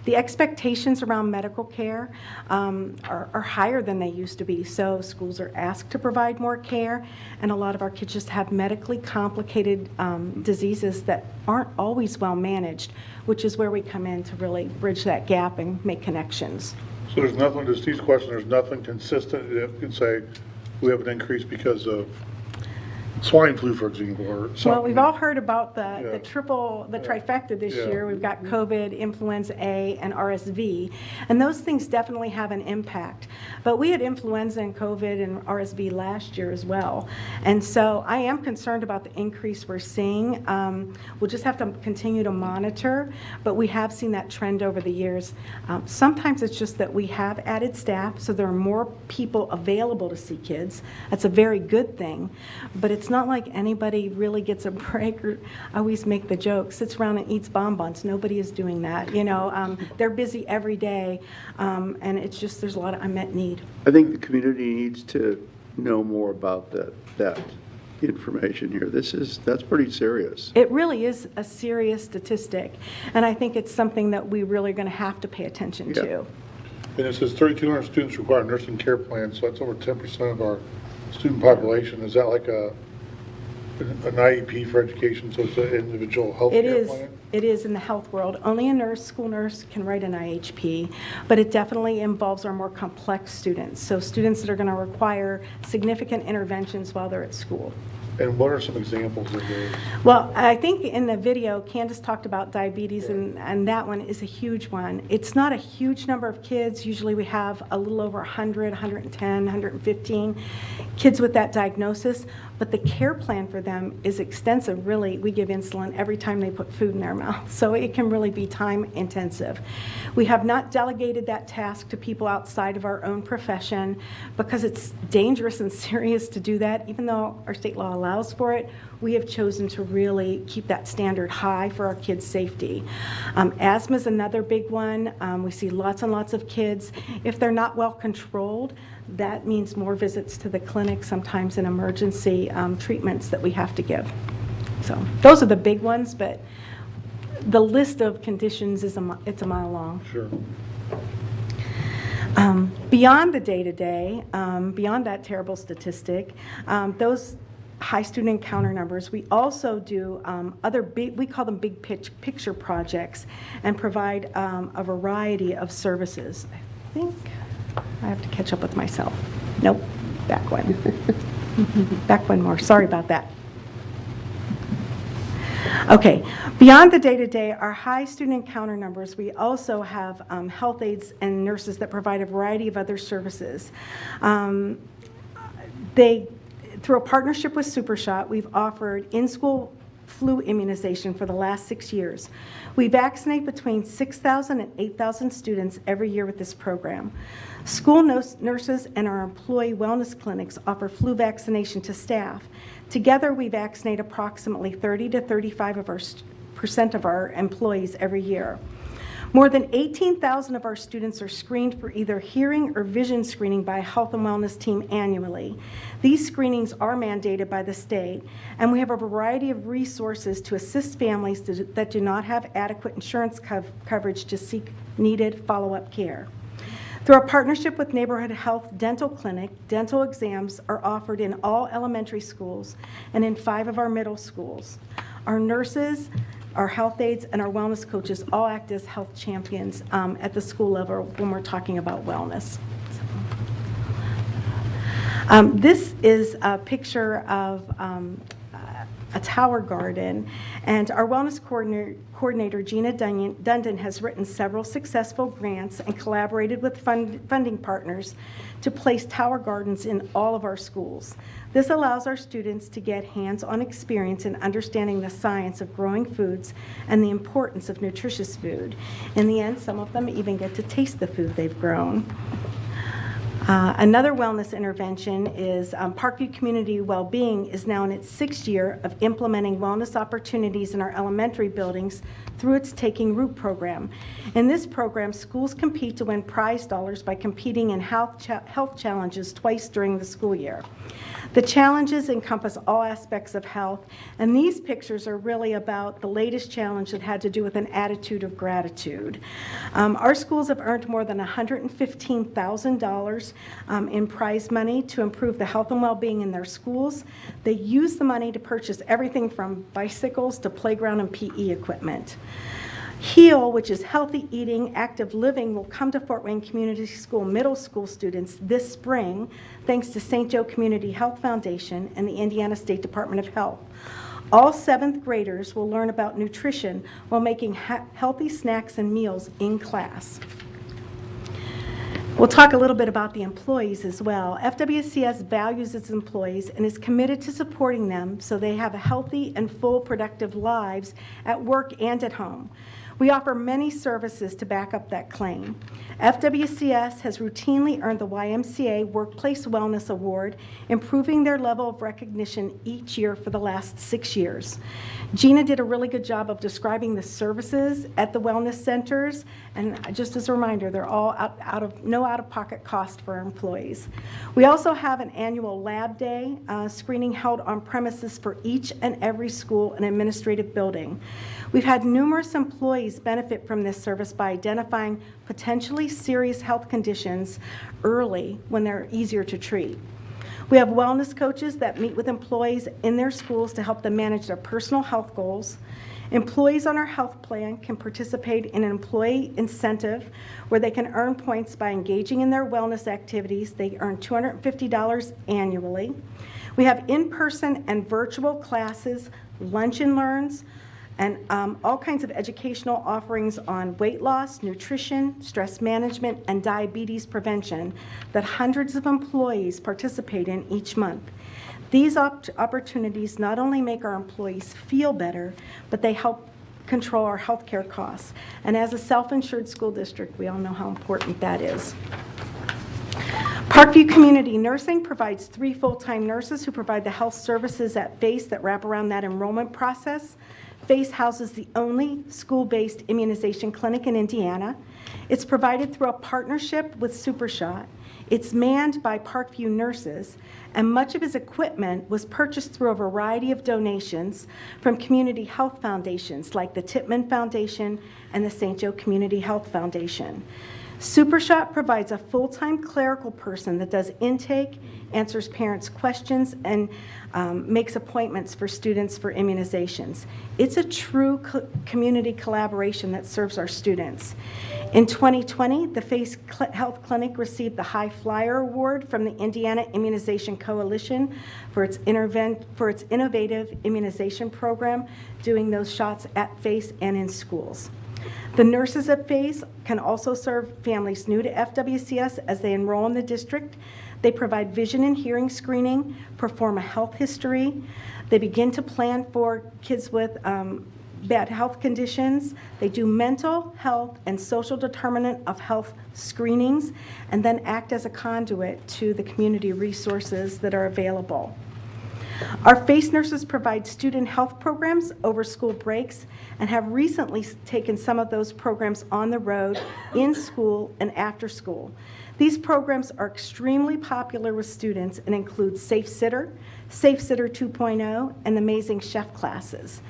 The expectations around medical care are higher than they used to be, so schools are asked to provide more care, and a lot of our kids just have medically complicated diseases that aren't always well managed, which is where we come in to really bridge that gap and make connections. So there's nothing, to Steve's question, there's nothing consistent that can say we have an increase because of swine flu, for example, or something. Well, we've all heard about the Yeah. trifecta this Yeah. year. We've got COVID, influenza A, and RSV, and those things definitely have an impact. But we had influenza and COVID and RSV last year as well, and so I am concerned about the increase we're seeing. We'll just have to continue to monitor, but we have seen that trend over the years. Sometimes it's just that we have added staff, so there are more people available to see kids. That's a very good thing, but it's not like anybody really gets a break, or I always make the joke, sits around and eats bonbons. Nobody is doing that, you know. They're busy every day, and it's just there's a lot of unmet need. I think the community needs to know more about that information here. That's pretty serious. It really is a serious statistic, and I think it's something that we really are going to have to pay attention to. And it says 3,200 students require nursing care plans, so that's over 10% of our student population. Is that like an IEP for education, so it's an individual health care plan? It is in the health world. Only a school nurse can write an IHP, but it definitely involves our more complex students. So students that are going to require significant interventions while they're at school. And what are some examples of those? Well, I think in the video, Candace talked about diabetes, and that one is a huge one. It's not a huge number of kids. Usually we have a little over 100, 110, 115 kids with that diagnosis, but the care plan for them is extensive, really. We give insulin every time they put food in their mouth, so it can really be time intensive. We have not delegated that task to people outside of our own profession because it's dangerous and serious to do that. Even though our state law allows for it, we have chosen to really keep that standard high for our kids' safety. Asthma is another big one. We see lots and lots of kids. If they're not well controlled, that means more visits to the clinic, sometimes in emergency treatments that we have to give. So those are the big ones, but the list of conditions is it's a mile long. Sure. Beyond the day-to-day, beyond that terrible statistic, those high student encounter numbers, we also do other big, we call them big picture projects, and provide a variety of services. I think I have to catch up with myself. Nope, back one. Back one more, sorry about that. Okay, beyond the day-to-day, our high student encounter numbers, we also have health aides and nurses that provide a variety of other services. Through a partnership with SuperShot, we've offered in-school flu immunization for the last 6 years. We vaccinate between 6,000 and 8,000 students every year with this program. School nurses and our employee wellness clinics offer flu vaccination to staff. Together, we vaccinate approximately 30 to 35% of our employees every year. More than 18,000 of our students are screened for either hearing or vision screening by a health and wellness team annually. These screenings are mandated by the state, and we have a variety of resources to assist families that do not have adequate insurance coverage to seek needed follow-up care. Through our partnership with Neighborhood Health Dental Clinic, dental exams are offered in all elementary schools and in 5 of our middle schools. Our nurses, our health aides, and our wellness coaches all act as health champions at the school level when we're talking about wellness. This is a picture of a tower garden, and our wellness coordinator, Gina Dundon, has written several successful grants and collaborated with funding partners to place tower gardens in all of our schools. This allows our students to get hands-on experience in understanding the science of growing foods and the importance of nutritious food. In the end, some of them even get to taste the food they've grown. Another wellness intervention is Parkview Community Wellbeing is now in its 6th year of implementing wellness opportunities in our elementary buildings through its Taking Root program. In this program, schools compete to win prize dollars by competing in health challenges twice during the school year. The challenges encompass all aspects of health, and these pictures are really about the latest challenge that had to do with an attitude of gratitude. Our schools have earned more than $115,000 in prize money to improve the health and well-being in their schools. They use the money to purchase everything from bicycles to playground and PE equipment. HEAL, which is Healthy Eating, Active Living, will come to Fort Wayne Community School middle school students this spring, thanks to St. Joe Community Health Foundation and the Indiana State Department of Health. All 7th graders will learn about nutrition while making healthy snacks and meals in class. We'll talk a little bit about the employees as well. FWCS values its employees and is committed to supporting them so they have a healthy and full productive lives at work and at home. We offer many services to back up that claim. FWCS has routinely earned the YMCA Workplace Wellness Award, improving their level of recognition each year for the last 6 years. Gina did a really good job of describing the services at the wellness centers, and just as a reminder, they're all no out-of-pocket cost for our employees. We also have an annual lab day screening held on premises for each and every school and administrative building. We've had numerous employees benefit from this service by identifying potentially serious health conditions early when they're easier to treat. We have wellness coaches that meet with employees in their schools to help them manage their personal health goals. Employees on our health plan can participate in an employee incentive where they can earn points by engaging in their wellness activities. They earn $250 annually. We have in-person and virtual classes, lunch and learns, and all kinds of educational offerings on weight loss, nutrition, stress management, and diabetes prevention that hundreds of employees participate in each month. These opportunities not only make our employees feel better, but they help control our healthcare costs. And as a self-insured school district, we all know how important that is. Parkview Community Nursing provides 3 full-time nurses who provide the health services at FACE that wrap around that enrollment process. FACE houses the only school-based immunization clinic in Indiana. It's provided through a partnership with SuperShot. It's manned by Parkview nurses, and much of its equipment was purchased through a variety of donations from community health foundations like the Tippman Foundation and the St. Joe Community Health Foundation. SuperShot provides a full-time clerical person that does intake, answers parents' questions, and makes appointments for students for immunizations. It's a true community collaboration that serves our students. In 2020, the FACE Health Clinic received the High Flyer Award from the Indiana Immunization Coalition for its innovative immunization program, doing those shots at FACE and in schools. The nurses at FACE can also serve families new to FWCS as they enroll in the district. They provide vision and hearing screening, perform a health history. They begin to plan for kids with bad health conditions. They do mental health and social determinant of health screenings, and then act as a conduit to the community resources that are available. Our FACE nurses provide student health programs over school breaks and have recently taken some of those programs on the road, in school, and after school. These programs are extremely popular with students and include Safe Sitter 2.0, and the Amazing Chef classes.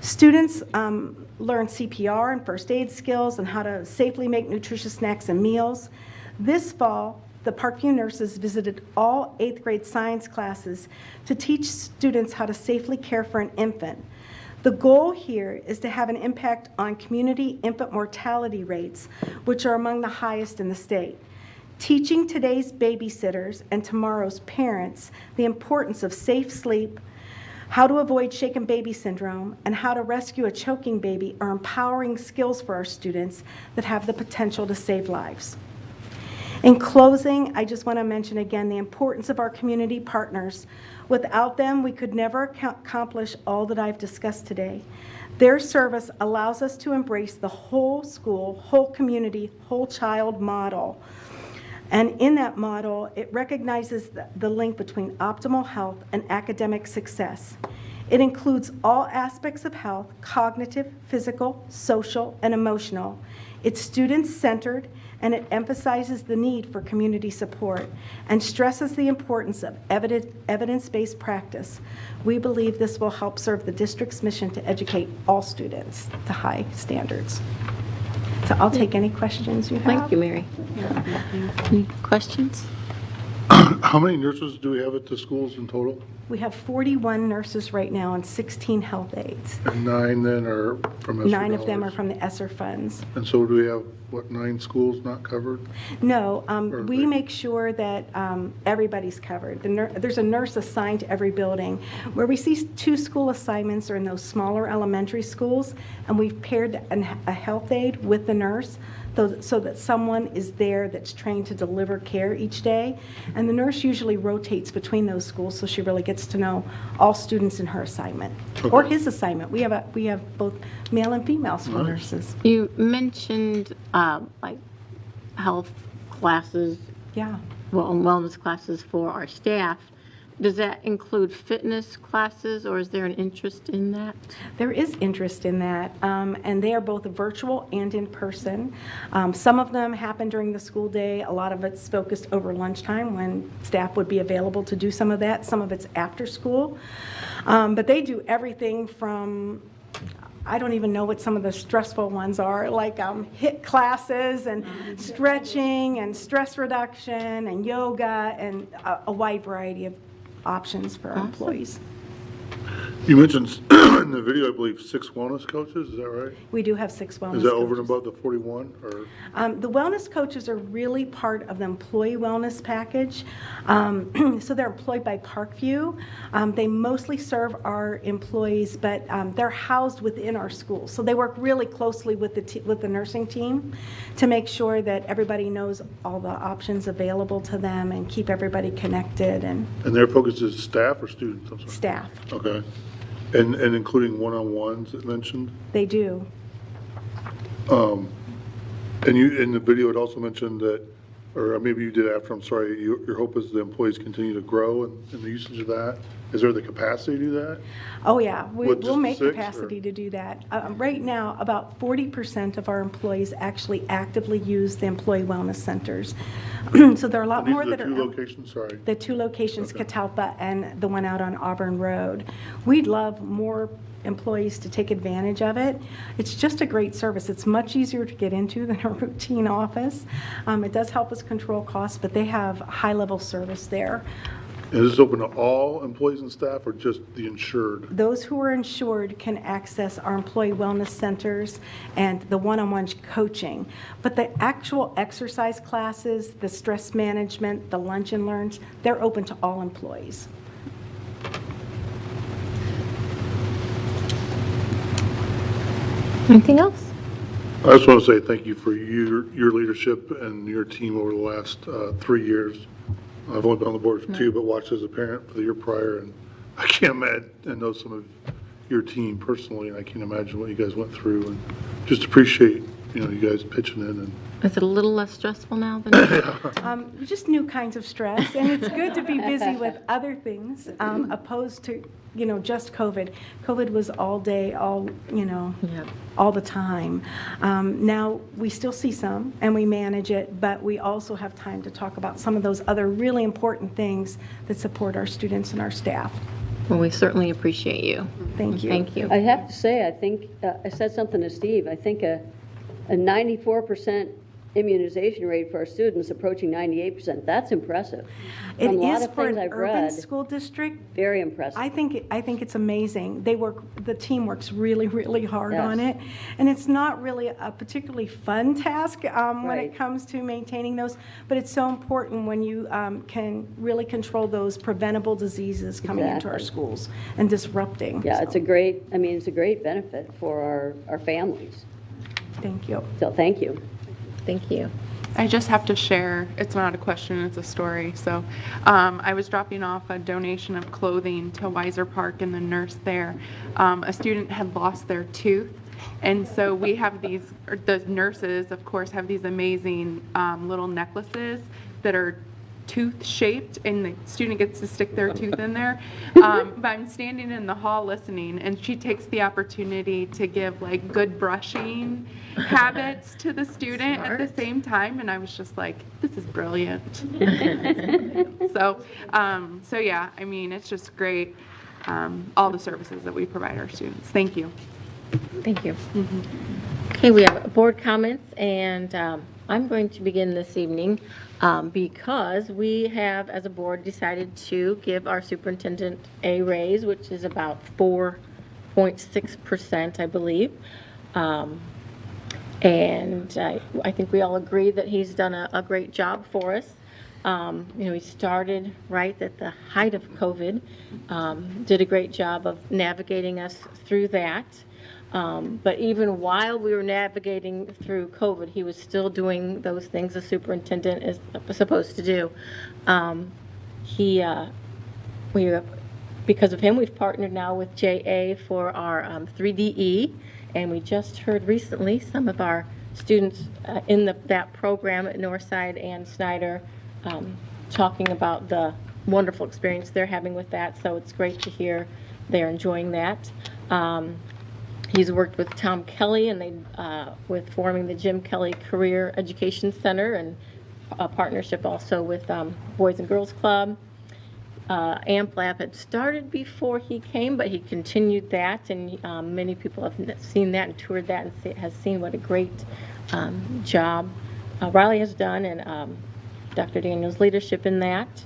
Students learn CPR and first aid skills and how to safely make nutritious snacks and meals. This fall, the Parkview nurses visited all 8th grade science classes to teach students how to safely care for an infant. The goal here is to have an impact on community infant mortality rates, which are among the highest in the state. Teaching today's babysitters and tomorrow's parents the importance of safe sleep, how to avoid shaken baby syndrome, and how to rescue a choking baby are empowering skills for our students that have the potential to save lives. In closing, I just want to mention again the importance of our community partners. Without them, we could never accomplish all that I've discussed today. Their service allows us to embrace the whole school, whole community, whole child model. And in that model, it recognizes the link between optimal health and academic success. It includes all aspects of health: cognitive, physical, social, and emotional. It's student-centered, and it emphasizes the need for community support and stresses the importance of evidence-based practice. We believe this will help serve the district's mission to educate all students to high standards. So I'll take any questions you have. Thank you, Mary. Any questions? How many nurses do we have at the schools in total? We have 41 nurses right now and 16 health aides. And 9 then are from ESSER 9 of them dollars. are from the ESSER funds. And so do we have, 9 schools not covered? No, we make sure that everybody's covered. There's a nurse assigned to every building. Where we see 2 school assignments are in those smaller elementary schools, and we've paired a health aide with the nurse so that someone is there that's trained to deliver care each day. And the nurse usually rotates between those schools, so she really gets to know all students in her assignment, or his assignment. We have both male and female school nurses. You mentioned like health classes, Yeah. well, and wellness classes for our staff. Does that include fitness classes, or is there an interest in that? There is interest in that, and they are both virtual and in person. Some of them happen during the school day. A lot of it's focused over lunchtime when staff would be available to do some of that. Some of it's after school. But they do everything from, I don't even know what some of the stressful ones are, like HIIT classes and stretching and stress reduction and yoga and a wide variety of options for our employees. You mentioned in the video, I believe 6 wellness coaches, is that right? We do have 6 wellness Is that coaches. over and above the 41, or? The wellness coaches are really part of the employee wellness package. So they're employed by Parkview. They mostly serve our employees, but they're housed within our schools. So they work really closely with the nursing team to make sure that everybody knows all the options available to them and keep everybody connected and And their focus is staff or students? I'm sorry. staff. Okay. And including one-on-ones it mentioned? They do. And you, in the video, it also mentioned that, or maybe you did after, I'm sorry, your hope is the employees continue to grow in the usage of that? Is there the capacity to do that? Oh, yeah, What, just we'll make 6, capacity to do that. Right now, about 40% of our employees actually actively use the employee wellness centers. So there are a lot And these more are the that 2 are. locations, sorry. The 2 locations, Okay. Catalpa and the one out on Auburn Road. We'd love more employees to take advantage of it. It's just a great service. It's much easier to get into than a routine office. It does help us control costs, but they have high-level service there. Is this open to all employees and staff or just the insured? Those who are insured can access our employee wellness centers and the one-on-one coaching. But the actual exercise classes, the stress management, the lunch and learns, they're open to all employees. Anything else? I just want to say thank you for your leadership and your team over the last 3 years. I've only been on the board for 2, but watched as a parent for the year prior, and I can't imagine, I know some of your team personally, and I can't imagine what you guys went through, and just appreciate, you guys pitching in. And Is it a little less stressful now than? Just new kinds of stress, and it's good to be busy with other things, opposed to, just COVID. COVID was all day, all the time. Now, we still see some, and we manage it, but we also have time to talk about some of those other really important things that support our students and our staff. Well, we certainly appreciate you. Thank you. Thank you. I have to say, I think, I said something to Steve, I think a 94% immunization rate for our students approaching 98%, that's impressive. It From a lot is of for things an I've urban read, school district. very impressive. I think it's amazing. The team works really, really hard on Yes. it. And it's not really a particularly fun task when Right. it comes to maintaining those, but it's so important when you can really control those preventable diseases coming into our Exactly. schools and disrupting. Yeah, So, it's a great benefit for our families. Thank you. So thank you. Thank you. I just have to share, it's not a question, it's a story. So I was dropping off a donation of clothing to Weiser Park, and the nurse there, a student had lost their tooth. And so we have these, or the nurses, of course, have these amazing little necklaces that are tooth shaped, and the student gets to stick their tooth in there. But I'm standing in the hall listening, and she takes the opportunity to give like good brushing habits to the student at the same time, and I was just like, this is brilliant. So yeah, I mean, it's just great, all the services that we provide our students. Thank you. Thank you. Okay, we have board comments, and I'm going to begin this evening because we have, as a board, decided to give our superintendent a raise, which is about 4.6%, I believe. And I think we all agree that he's done a great job for us. He started right at the height of COVID, did a great job of navigating us through that. But even while we were navigating through COVID, he was still doing those things a superintendent is supposed to do. Because of him, we've partnered now with JA for our 3DE, and we just heard recently some of our students in that program at Northside and Snyder talking about the wonderful experience they're having with that, so it's great to hear they're enjoying that. He's worked with Tom Kelly and with forming the Jim Kelly Career Education Center, and a partnership also with Boys and Girls Club. AMP Lab had started before he came, but he continued that, and many people have seen that and toured that and has seen what a great job Riley has done, and Dr. Daniel's leadership in that.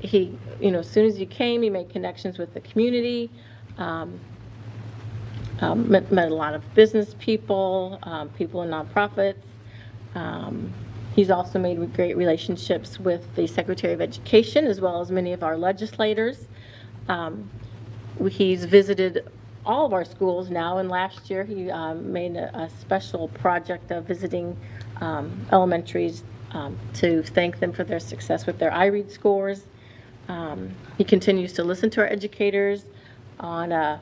He, as soon as he came, he made connections with the community. met a lot of business people, people in nonprofits. He's also made great relationships with the Secretary of Education as well as many of our legislators. He's visited all of our schools now, and last year he made a special project of visiting elementaries to thank them for their success with their iRead scores. He continues to listen to our educators. On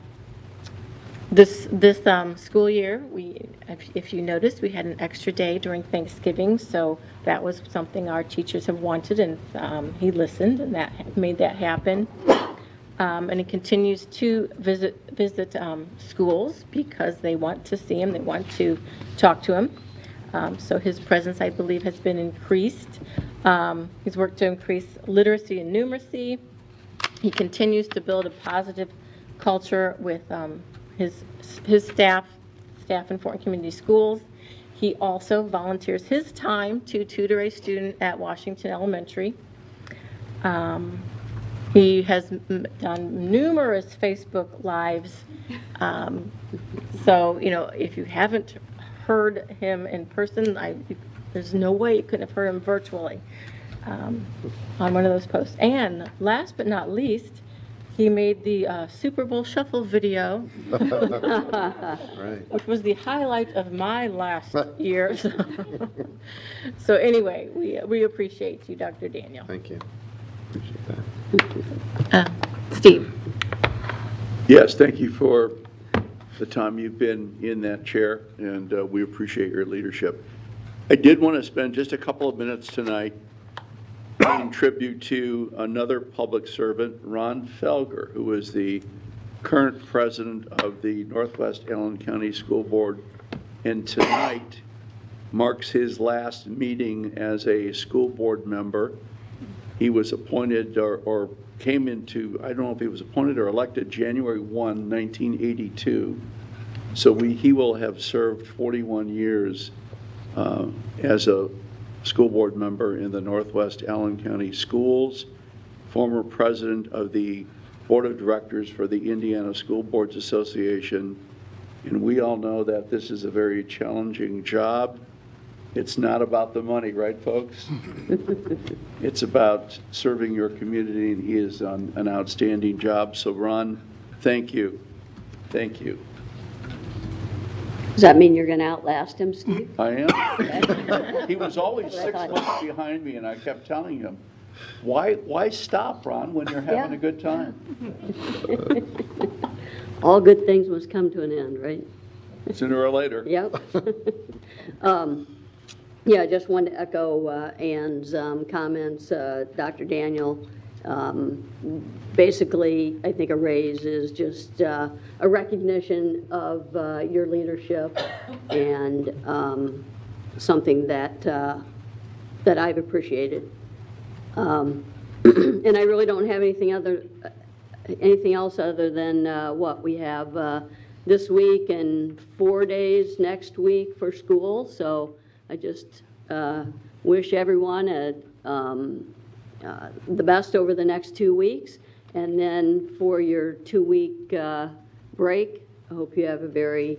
this school year, if you noticed, we had an extra day during Thanksgiving, so that was something our teachers have wanted, and he listened, and that made that happen. And he continues to visit schools because they want to see him, they want to talk to him. So his presence, I believe, has been increased. He's worked to increase literacy and numeracy. He continues to build a positive culture with his staff in Fort Community Schools. He also volunteers his time to tutor a student at Washington Elementary. He has done numerous Facebook Lives. So, you know, if you haven't heard him in person, there's no way you couldn't have heard him virtually on one of those posts. And last but not least, he made the Super Bowl Shuffle video, which was the highlight of my last year. So anyway, we appreciate you, Dr. Daniel. Thank you. Appreciate that. Steve. Yes, thank you for the time you've been in that chair, and we appreciate your leadership. I did want to spend just a couple of minutes tonight paying tribute to another public servant, Ron Felger, who is the current president of the Northwest Allen County School Board, and tonight marks his last meeting as a school board member. He was appointed or came into, I don't know if he was appointed or elected January 1, 1982. So he will have served 41 years as a school board member in the Northwest Allen County Schools, former president of the Board of Directors for the Indiana School Boards Association. And we all know that this is a very challenging job. It's not about the money, right, folks? It's about serving your community, and he has done an outstanding job. So, Ron, thank you. Thank you. Does that mean you're going to outlast him, Steve? I am. He was always 6 months behind me, and I kept telling him, why stop, Ron, when you're having a good time? All good things must come to an end, right? Sooner or later. Yep. Yeah, I just wanted to echo Ann's comments. Dr. Daniel, basically, I think a raise is just a recognition of your leadership and something that I've appreciated. And I really don't have anything else other than what we have this week and 4 days next week for school. So I just wish everyone the best over the next 2 weeks. And then for your 2-week break, I hope you have a very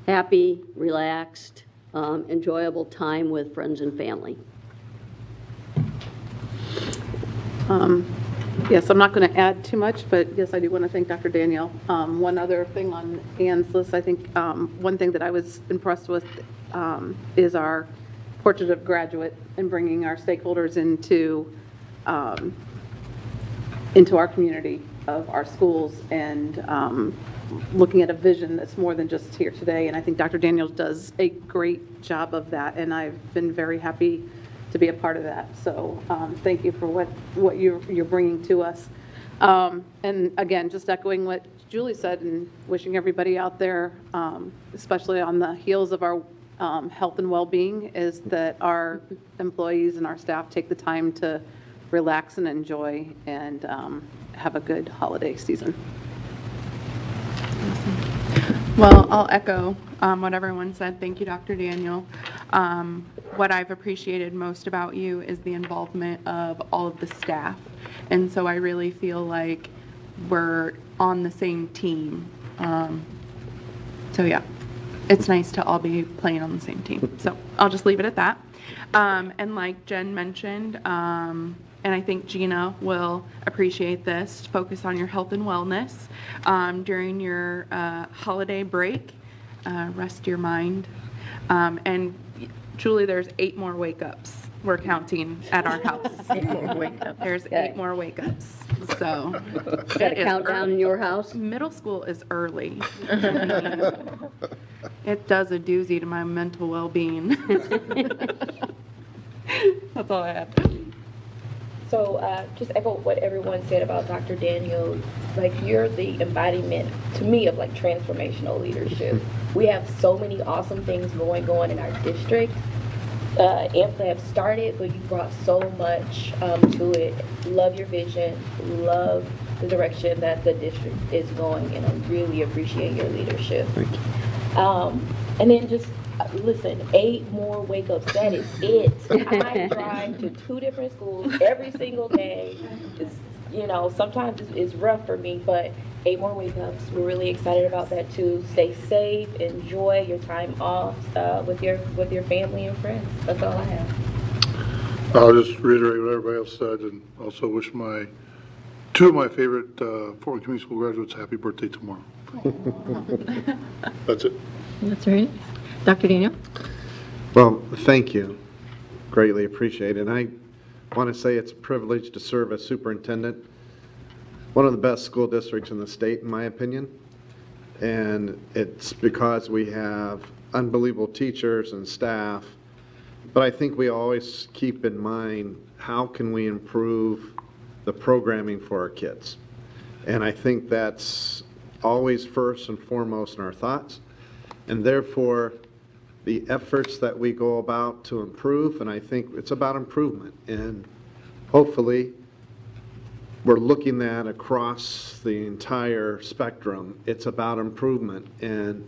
happy, relaxed, enjoyable time with friends and family. Yes, I'm not going to add too much, but yes, I do want to thank Dr. Daniel. One other thing on Ann's list, I think one thing that I was impressed with is our portrait of graduate and bringing our stakeholders into our community of our schools and looking at a vision that's more than just here today. And I think Dr. Daniels does a great job of that, and I've been very happy to be a part of that. So thank you for what you're bringing to us. And again, just echoing what Julie said and wishing everybody out there, especially on the heels of our health and well-being, is that our employees and our staff take the time to relax and enjoy and have a good holiday season. Well, I'll echo what everyone said. Thank you, Dr. Daniel. What I've appreciated most about you is the involvement of all of the staff. And so I really feel like we're on the same team. So yeah, it's nice to all be playing on the same team. So I'll just leave it at that. And like Jen mentioned, and I think Gina will appreciate this, focus on your health and wellness during your holiday break. Rest your mind. And Julie, there's 8 more wake-ups we're counting at our house. 8 more wake-ups. There's 8 more wake-ups. So Got a countdown in your house? Middle school is early. It does a doozy to my mental well-being. That's all I have. So just echo what everyone said about Dr. Daniels. Like, you're the embodiment to me of like transformational leadership. We have so many awesome things going on in our district. AMPLAB started, but you brought so much to it. Love your vision, love the direction that the district is going, and I really appreciate your leadership. Thank you. And then just listen, 8 more wake-ups, that is it. I drive to 2 different schools every single day. It's, you know, sometimes it's rough for me, but 8 more wake-ups. We're really excited about that too. Stay safe, enjoy your time off with your family and friends. That's all I have. I'll just reiterate what everybody else said, and also wish 2 of my favorite Fort Wayne Community School graduates happy birthday tomorrow. That's it. That's right. Dr. Daniel? Well, thank you. Greatly appreciate it. I want to say it's a privilege to serve as superintendent. One of the best school districts in the state, in my opinion. And it's because we have unbelievable teachers and staff. But I think we always keep in mind, how can we improve the programming for our kids? And I think that's always first and foremost in our thoughts. And therefore, the efforts that we go about to improve, and I think it's about improvement. And hopefully, we're looking at across the entire spectrum, it's about improvement. And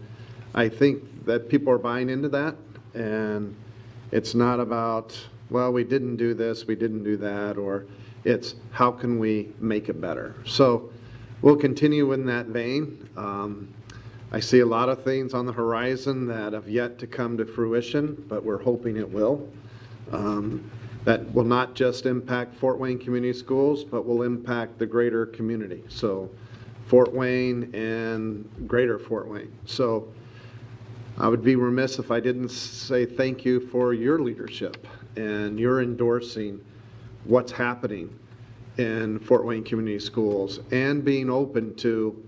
I think that people are buying into that. And it's not about, well, we didn't do this, we didn't do that, or it's how can we make it better. So we'll continue in that vein. I see a lot of things on the horizon that have yet to come to fruition, but we're hoping it will. That will not just impact Fort Wayne Community Schools, but will impact the greater community. So Fort Wayne and greater Fort Wayne. So I would be remiss if I didn't say thank you for your leadership and your endorsing what's happening in Fort Wayne Community Schools and being open to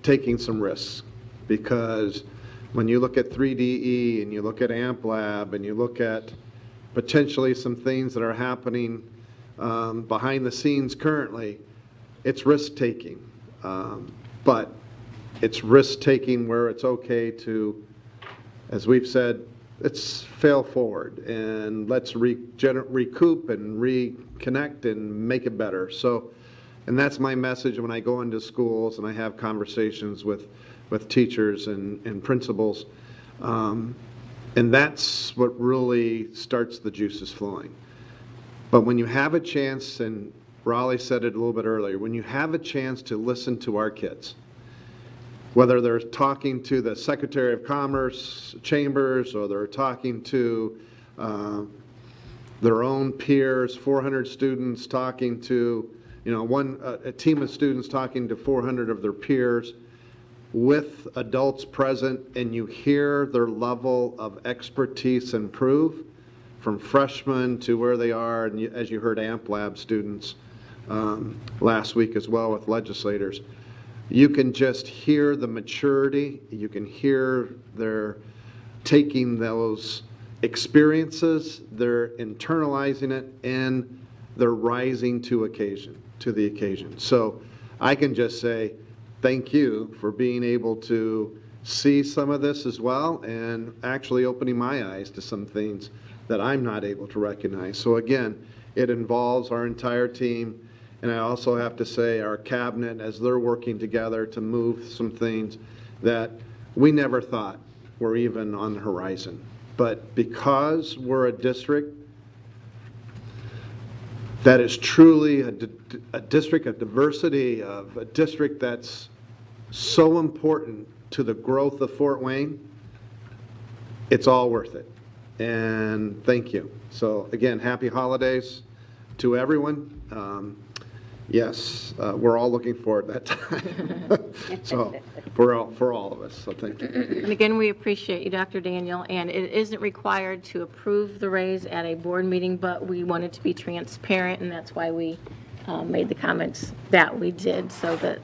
taking some risks. Because when you look at 3DE and you look at AmpLab and you look at potentially some things that are happening behind the scenes currently, it's risk-taking. But it's risk-taking where it's okay to, as we've said, let's fail forward and let's recoup and reconnect and make it better. So, and that's my message when I go into schools and I have conversations with teachers and principals. And that's what really starts the juices flowing. But when you have a chance, and Raleigh said it a little bit earlier, when you have a chance to listen to our kids, whether they're talking to the Secretary of Commerce chambers or they're talking to their own peers, 400 students talking to, a team of students talking to 400 of their peers, with adults present, and you hear their level of expertise improve from freshmen to where they are, and as you heard AmpLab students last week as well with legislators, you can just hear the maturity, you can hear they're taking those experiences, they're internalizing it, and they're rising to the occasion. So I can just say, thank you for being able to see some of this as well and actually opening my eyes to some things that I'm not able to recognize. So again, it involves our entire team, and I also have to say our cabinet as they're working together to move some things that we never thought were even on the horizon. But because we're a district that is truly a district of diversity, of a district that's so important to the growth of Fort Wayne, it's all worth it. And thank you. So again, happy holidays to everyone. Yes, we're all looking forward to that time. So for all of us, so thank you. And again, we appreciate you, Dr. Daniel, and it isn't required to approve the raise at a board meeting, but we wanted to be transparent, and that's why we made the comments that we did, so that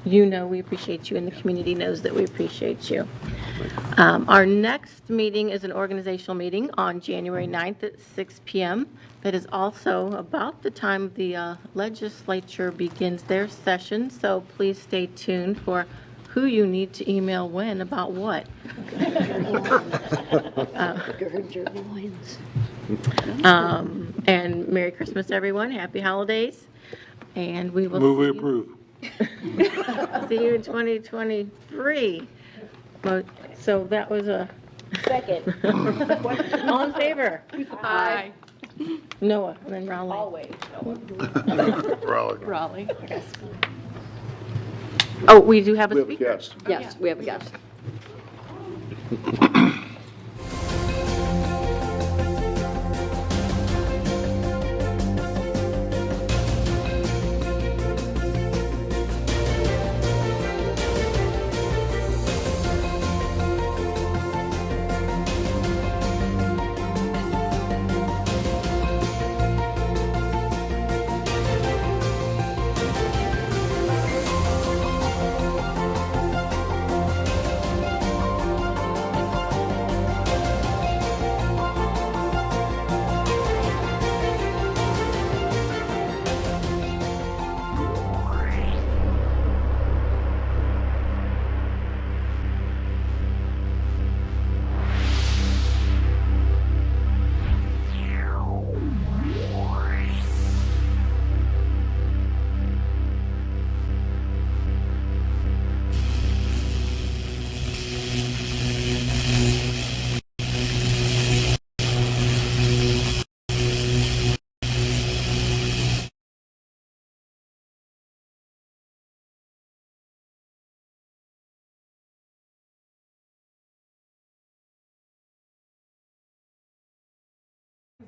you know we appreciate you and the community knows that we appreciate you. Our next meeting is an organizational meeting on January 9th at 6 p.m. That is also about the time the legislature begins their session, so please stay tuned for who you need to email when about what. And Merry Christmas, everyone. Happy holidays. And we will Move we see approve. see you in 2023. So that was a... Second. All in favor? Aye. Noah, and then Raleigh. Always. Raleigh. Raleigh. Oh, we do have a We have a speaker. guest. Yes, we have a guest.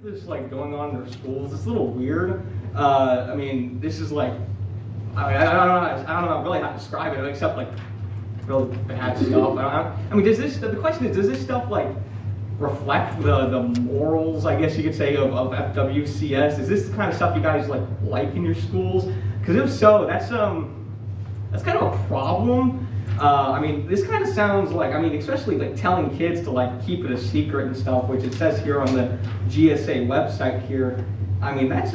This like going on in their schools. It's a little weird. I mean, this is like, I don't know really how to describe it except like really bad stuff. I mean, the question is, does this stuff like reflect the morals, I guess you could say, of FWCS? Is this the kind of stuff you guys like in your schools? Because if so, that's kind of a problem. I mean, this kind of sounds like, I mean, especially like telling kids to like keep it a secret and stuff, which it says here on the GSA website here. I mean, that's